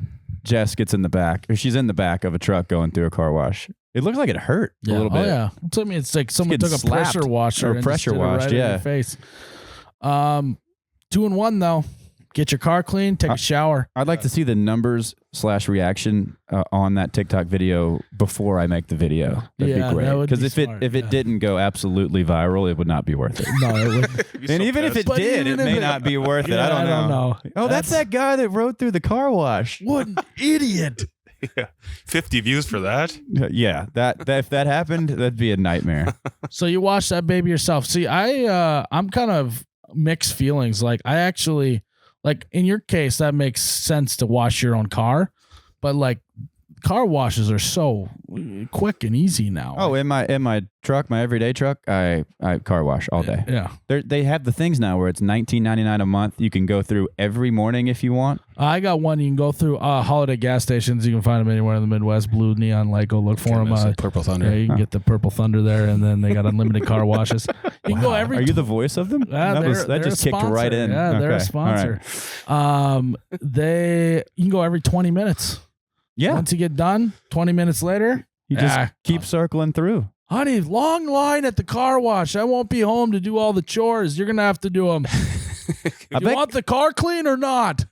Jess gets in the back, or she's in the back of a truck going through a car wash. It looks like it hurt a little bit. Oh yeah, I mean, it's like someone took a pressure washer or pressure washed, in your face. 2-in-1 though. Get your car clean, take a shower. I'd like to see the numbers / reaction on that TikTok video before I make the video. That'd be great. Because if it didn't go absolutely viral, it would not be worth it. No, it wouldn't. And even if it did, it may not be worth it. I don't know. Oh, that's that guy that rode through the car wash. What an idiot. Yeah. 50 views for that? Yeah, that if that happened, that'd be a nightmare. So you wash that baby yourself. See, I'm kind of mixed feelings. Like I actually, like in your case, that makes sense to wash your own car, but like car washes are so quick and easy now. Oh, in my truck, my everyday truck, I car wash all day. Yeah, they have the things now where it's $19.99 a month. You can go through every morning if you want. I got one. You can go through Holiday gas stations. You can find them anywhere in the Midwest. Blue neon light. Go look for them. Purple Thunder. Yeah, you can get the Purple Thunder there, and then they got unlided car washes. You can go every. Are you the voice of them? That just kicked right in. Yeah, they're a sponsor. Right. You can go every 20 minutes. Yeah. Once you get done, 20 minutes later, you just keep circling through. Honey, long line at the car wash. I won't be home to do all the chores. You're going to have to do them. You want the car clean or not?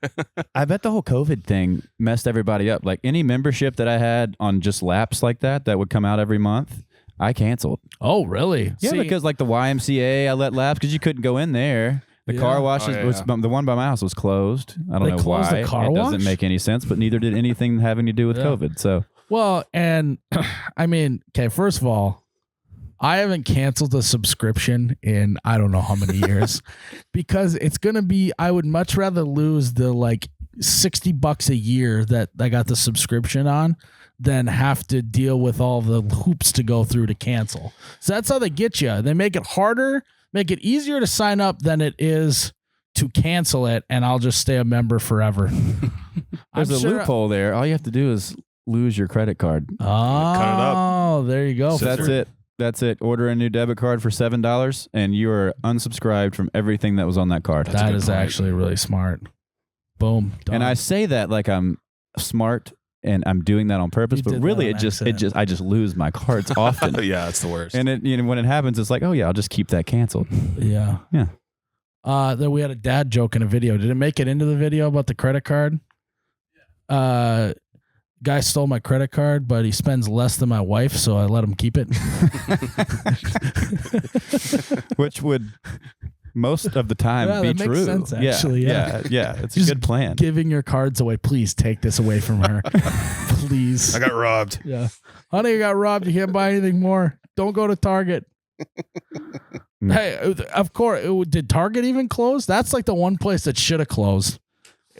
I bet the whole COVID thing messed everybody up. Like any membership that I had on just laps like that would come out every month, I canceled. Oh, really? Yeah, See, because like the YMCA, I let lapse because you couldn't go in there. The car wash, the one by my house was closed. I don't know closed why. the car it wash? doesn't make any sense, but neither did anything having to do with COVID. So, well, and I mean, okay, first of all, I haven't canceled a subscription in I don't know how many years because it's going to be, I would much rather lose the like $60 a year that I got the subscription on than have to deal with all the hoops to go through to cancel. So that's how they get you. They make it harder, make it easier to sign up than it is to cancel it, and I'll just stay a member forever. there's a loophole there. All you have to do is lose your credit card. Oh, Cut it up. There you go. So that's it. That's it. Order a new debit card for $7, and you are unsubscribed from everything that was on that card. That is actually really smart. Boom. Done. And I say that like I'm smart and I'm doing that on purpose, You but did really that on I just lose my cards often. Yeah, it's the worst. And when it happens, it's like, oh yeah, I'll just keep that canceled. Yeah. Yeah. Then we had a dad joke in a video. Did it make it into the video about the credit card? Guy stole my credit card, but he spends less than my wife, so I let him keep it. Which would most of the time Yeah, be that makes true. sense, actually, yeah. It's Just a good plan. Giving your cards away. Please take this away from her. Please. I got robbed. Yeah. Honey, you got robbed. You can't buy anything more. Don't go to Target. Hey, of course. Did Target even close? That's like the one place that should have closed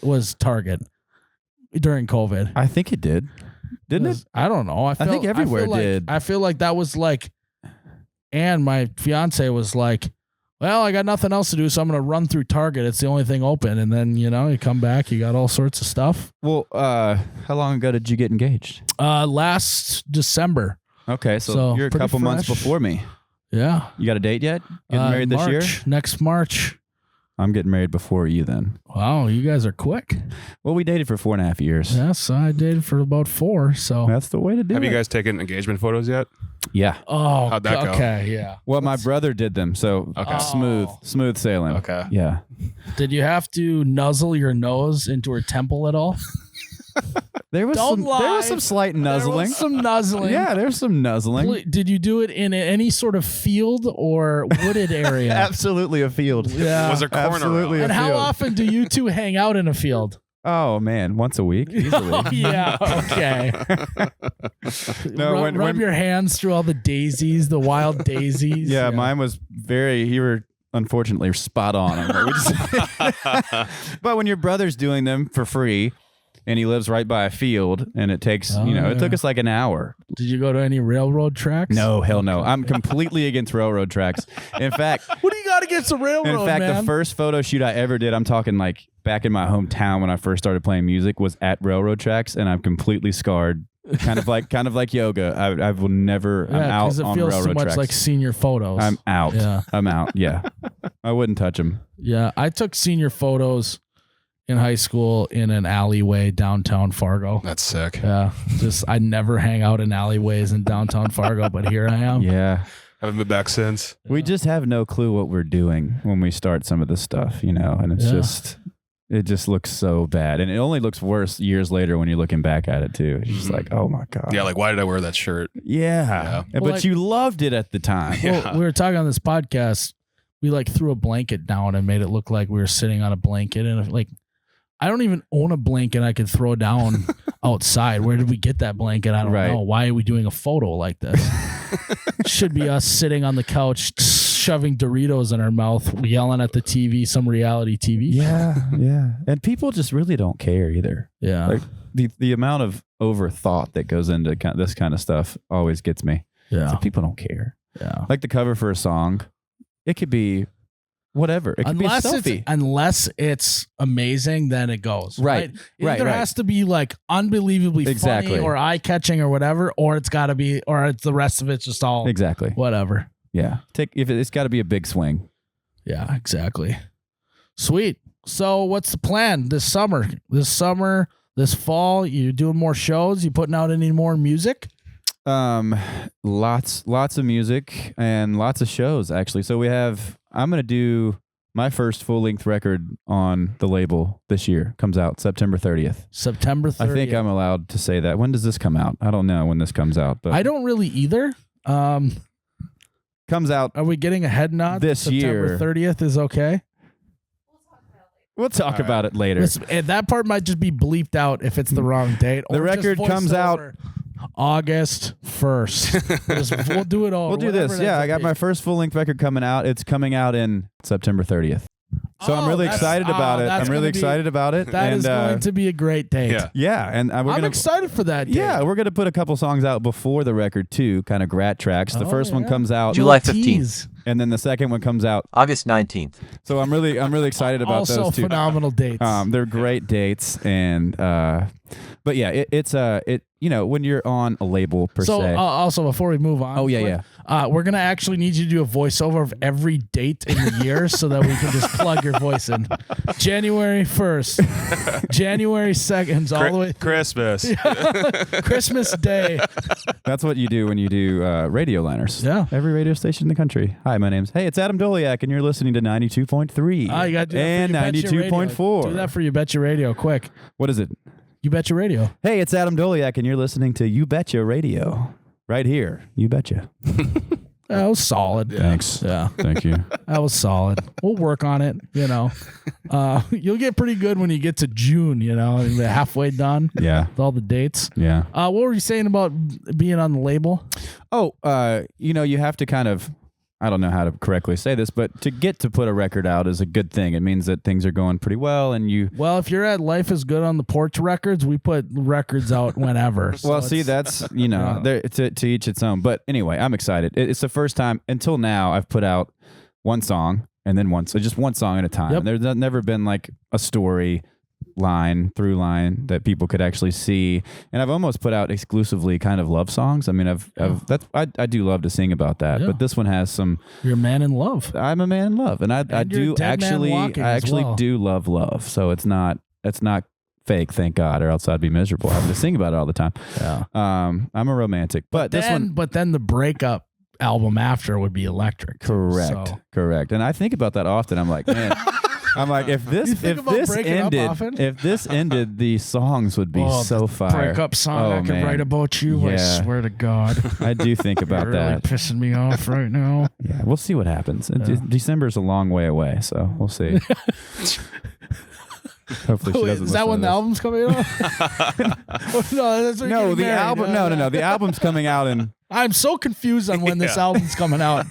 was Target during COVID. I think it did. Didn't it? I don't know. I think everywhere did. I feel like that was like, and my fiance was like, well, I got nothing else to do, so I'm going to run through Target. It's the only thing open. And then, you come back, you got all sorts of stuff. Well, how long ago did you get engaged? Last December. Okay, so you're a pretty couple months fresh. before me. Yeah. You got a date yet? Getting married this year? Next March. I'm getting married before you then. Wow, you guys are quick. Well, we dated for 4.5 years. Yes, I dated for about 4, so. That's the way to do it. Have you guys taken engagement photos yet? Yeah. Oh, How'd that go? Okay, yeah. Well, my brother did them, so Okay. smooth sailing. Okay. Yeah. Did you have to nuzzle your nose into her temple at all? There was Don't lie. there was some slight nuzzling. There was some nuzzling. Yeah, there's some nuzzling. Did you do it in any sort of field or wooded area? Absolutely a field. Yeah. Was there corn Absolutely around? And how field. often do you two hang out in a field? Oh man, once a week easily. Oh, yeah. Okay. No, rub your hands through all the daisies, the wild daisies. Yeah, mine was you were unfortunately spot on. But when your brother's doing them for free and he lives right by a field and it takes, it took us like an hour. Did you go to any railroad tracks? No, hell no. I'm completely against railroad tracks. In fact, What do you got against the railroad, the first photo shoot I ever did, I'm talking like back in my hometown when I first started playing music, was at railroad tracks, and I'm completely scarred. Kind of like yoga. I will never. I'm out because it on feels railroad too much tracks. like senior photos. I'm out. Yeah. I'm out. Yeah. I wouldn't touch them. Yeah, I took senior photos in high school in an alleyway downtown Fargo. That's sick. Yeah, I never hang out in alleyways in downtown Fargo, but here I am. Yeah. Haven't been back since. We just have no clue what we're doing when we start some of this stuff, and it's it just looks so bad. And it only looks worse years later when you're looking back at it too. It's just like, oh my God. Yeah, like why did I wear that shirt? Yeah. Well, But you loved it at the time. Well, we were talking on this podcast. We threw a blanket down and made it look like we were sitting on a blanket, and I don't even own a blanket I could throw down outside. Where did we get that blanket? I don't know. Why are we doing a photo like this? Should be us sitting on the couch, shoving Doritos in our mouth, yelling at the TV, some reality TV. Yeah, yeah. And people just really don't care either. Yeah. Like the amount of overthought that goes into this kind of stuff always gets me. Yeah. So people don't care. Yeah. Like the cover for a song, it could be whatever. It could be a selfie. Unless it's amazing, then it goes. Right. It Right, either right. has to be like unbelievably Exactly. funny or eye catching or whatever, or it's got to be, or it's the rest of it's just all Exactly. whatever. Yeah. It's got to be a big swing. Yeah, exactly. Sweet. So what's the plan this summer? This fall, you doing more shows? You putting out any more music? Lots of music and lots of shows actually. So I'm going to do my first full-length record on the label this year. Comes out September 30th. September 30th. I think I'm allowed to say that. When does this come out? I don't know when this comes out, but I don't really either. Comes out Are we getting a head nod? This September year. 30th is okay. We'll talk about it later. And that part might just be bleeped out if it's the wrong date. The or just record voice comes out over August 1st. We'll do it all. We'll do whatever this. that Yeah, I may got be. my first full-length record coming out. It's coming out in September 30th. So I'm really excited about it. that's I'm really gonna be- excited about it. That and, is going to be a great date. Yeah. yeah, and we're I'm gonna excited for that date. yeah, we're gonna put a couple songs out before the record too, kind of grat tracks. The Oh, first one yeah. comes out, July Little 15th. tease. and then the second one comes out. August 19th. So I'm really excited about Also those two. phenomenal dates. They're great dates, and but yeah, it's when you're on a label per So se. also before we move on, Oh, yeah, we're gonna actually need you to do a voiceover of every date in the year so that we can just plug your voice in. January 1st, January 2nd, all the way Christmas. Christmas Day. That's what you do when you do radio liners. Yeah. Every radio station in the country. Hi, my name's it's Adam Doleac, and you're listening to 92.3 You gotta do that and for You Betcha Radio. 92.4. Do that for You Betcha Radio, quick. What is it? You Betcha Radio. Hey, it's Adam Doleac, and you're listening to You Betcha Radio. Right here. You Betcha. That was solid. Thanks. Yeah, Thank you. that was solid. We'll work on it. You'll get pretty good when you get to June. And you're halfway done Yeah. with all the dates. Yeah. What were you saying about being on the label? Oh, you have to kind of, I don't know how to correctly say this, but to get to put a record out is a good thing. It means that things are going pretty well, and you. Well, if you're at Life is Good on the Porch Records, we put records out whenever. So Well, see, it's- that's there to each its own. But anyway, I'm excited. It's the first time until now I've put out one song and then just one song at a time. Yep. There's never been like a story through line that people could actually see, and I've almost put out exclusively kind of love songs. I mean, I do love to sing about that, Yeah. but this one has some. You're a man in love. I'm a man in love, and I you're a do dead man actually walking I as actually well. do love so it's not fake, thank God, or else I'd be miserable having to sing about it all the time. Yeah. I'm a romantic, but this one. But then the breakup album after would be electric. Correct. So- Correct. And I think about that often. I'm like, man, if You think about breaking up often? ended, the songs would be so fire. Breakup song Oh, I can man. write about you. I Yeah. swear to God. I do think about You're really that. pissing me off right now. Yeah, we'll see what happens. December's a long way away, so we'll see. Hopefully she doesn't. Is that listen when to the this. album's coming out? No, that's when you're No, getting the married. album. No. The album's coming out in. I'm so confused on when this album's coming out.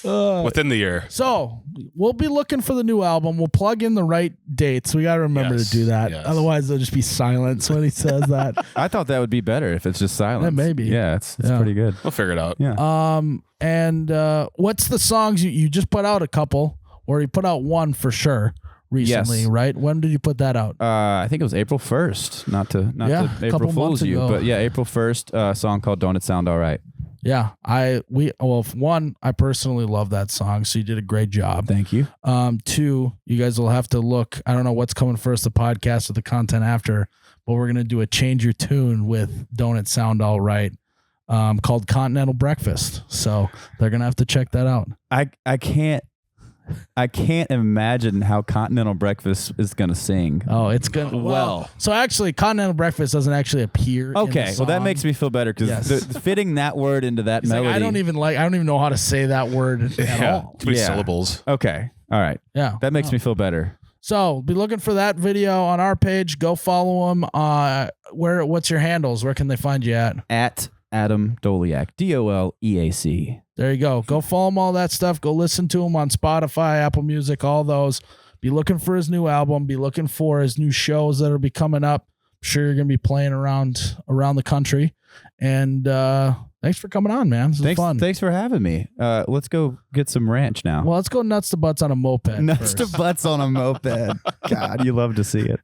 Within the year. So we'll be looking for the new album. We'll plug in the right dates. We got to remember Yes, to do that. yes. Otherwise, there'll just be silence when he says that. I thought that would be better if it's just silence. Yeah, maybe. Yeah, it's Yeah. pretty good. We'll figure it out. Yeah. And what's the songs you just put out a couple, or you put out one for sure recently, Yes. right? When did you put that out? I think it was April 1st. Not to Yeah, a April couple Fools months you, ago. but yeah, April 1st. A song called "Don't It Sound All Right." Yeah, one, I personally love that song, so you did a great job. Thank you. Two, you guys will have to look. I don't know what's coming first, the podcast or the content after, but we're gonna do a change your tune with "Don't It Sound All Right," called Continental Breakfast. So they're gonna have to check that out. I can't imagine how Continental Breakfast is going to sing. Oh, it's gonna Well. So actually, Continental Breakfast doesn't actually appear. in Okay, the well that song. makes me feel better because Yes. fitting that word into that He's like, melody. I don't even know how to say that word at all. Too many Yeah. syllables. Okay, all right, Yeah, that makes me feel better. So be looking for that video on our page. Go follow him. What's your handles? Where can they find you at? At Adam Doleac, Doleac. There you go. Go follow him, all that stuff. Go listen to him on Spotify, Apple Music, all those. Be looking for his new album. Be looking for his new shows that'll be coming up. I'm sure you're gonna be playing around the country. And thanks for coming on, man. This was fun. Thanks for having me. Let's go get some ranch now. Well, let's go nuts to butts on a moped. Nuts to first. butts on a moped. God, you love to see it.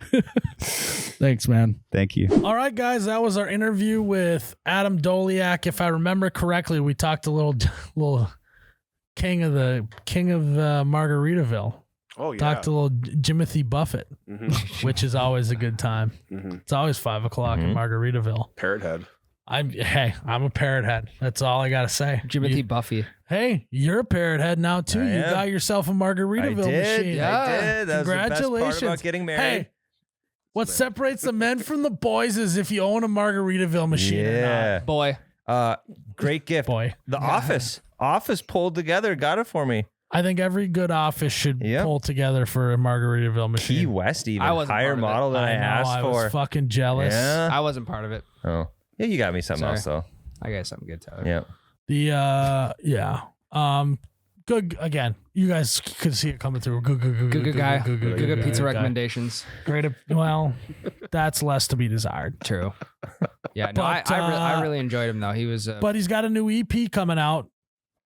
Thanks, man. Thank you. All right, guys, that was our interview with Adam Doleac. If I remember correctly, we talked a little king of Margaritaville. Oh, yeah. Talked a little Jimothy Buffett, Mhm. which is always a good time. Mhm. It's always 5:00 in Margaritaville. Parrot head. I'm a parrot head. That's all I gotta say. Jimothy You- Buffy. Hey, you're a parrot head now too. I You am. got yourself a Margaritaville machine. Yeah. I did. That was the best part Congratulations. about getting married. Hey, what separates the men from the boys is if you own a Margaritaville machine or not. Yeah. Boy. Great gift. Boy. The Office pulled together, got it for me. I think every good office should pull together for a Margaritaville machine. Key West, even I wasn't higher part of it. model than I asked I for. was fucking jealous. Yeah. I wasn't part of it. Oh, yeah, you got me something else though. I got something good, Tyler. Yeah. Good again. You guys could see it coming through. Good guy. Good pizza guy. recommendations. Great. Well, that's less to be desired. True. Yeah, no, But, I really enjoyed him though. He was. But he's got a new EP coming out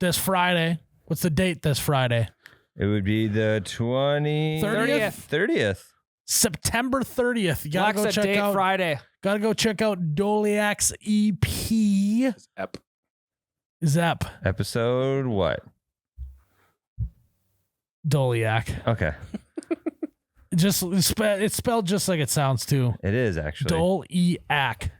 this Friday. What's the date this Friday? It would be the 30th. September 30th. You gotta Alexa, go check date out Friday. Gotta go check out Doleac's EP. Zep. Episode what? Doleac. Okay. It's spelled just like it sounds too. It is actually. Doleac.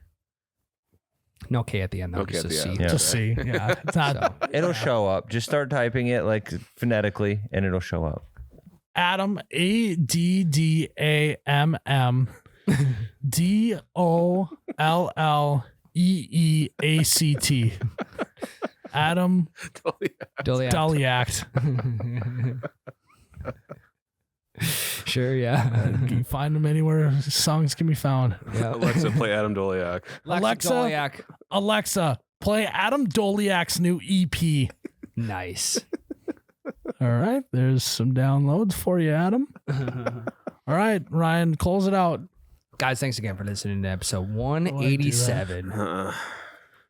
No K at the end though. No K Just at a the C. end. Yeah. Just see. Yeah. It's not It'll show up. Just start typing it like phonetically and it'll show up. Adam ADDAMM DOLLEEACT. Adam Doleac. Doleac. Sure, yeah. You can find them anywhere songs can be found. Yeah. Alexa, play Adam Doleac. Alexa? Doleac. Alexa, play Adam Doleac's new EP. Nice. All right, there's some downloads for you, Adam. All right, Ryan, close it out. Guys, thanks again for listening to episode 187.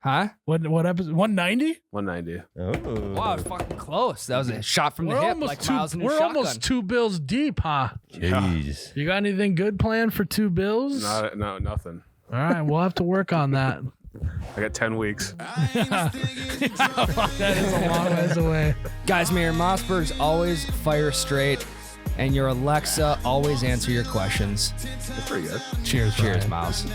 Huh? What episode? 190? 190. Oh. Wow, it's fucking close. That was a shot from the hip, like Myles in a we're shotgun. almost 2 bills deep, huh? Jeez. You got anything good planned for 2 bills? No, nothing. All right, we'll have to work on that. I got 10 weeks. That is a long ways away. Guys, may your Mossbergs always fire straight, and your Alexa always answer your questions. That's pretty good. Cheers, Cheers, Ryan. Myles.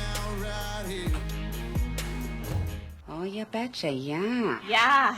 Oh, you betcha, yeah. Yeah.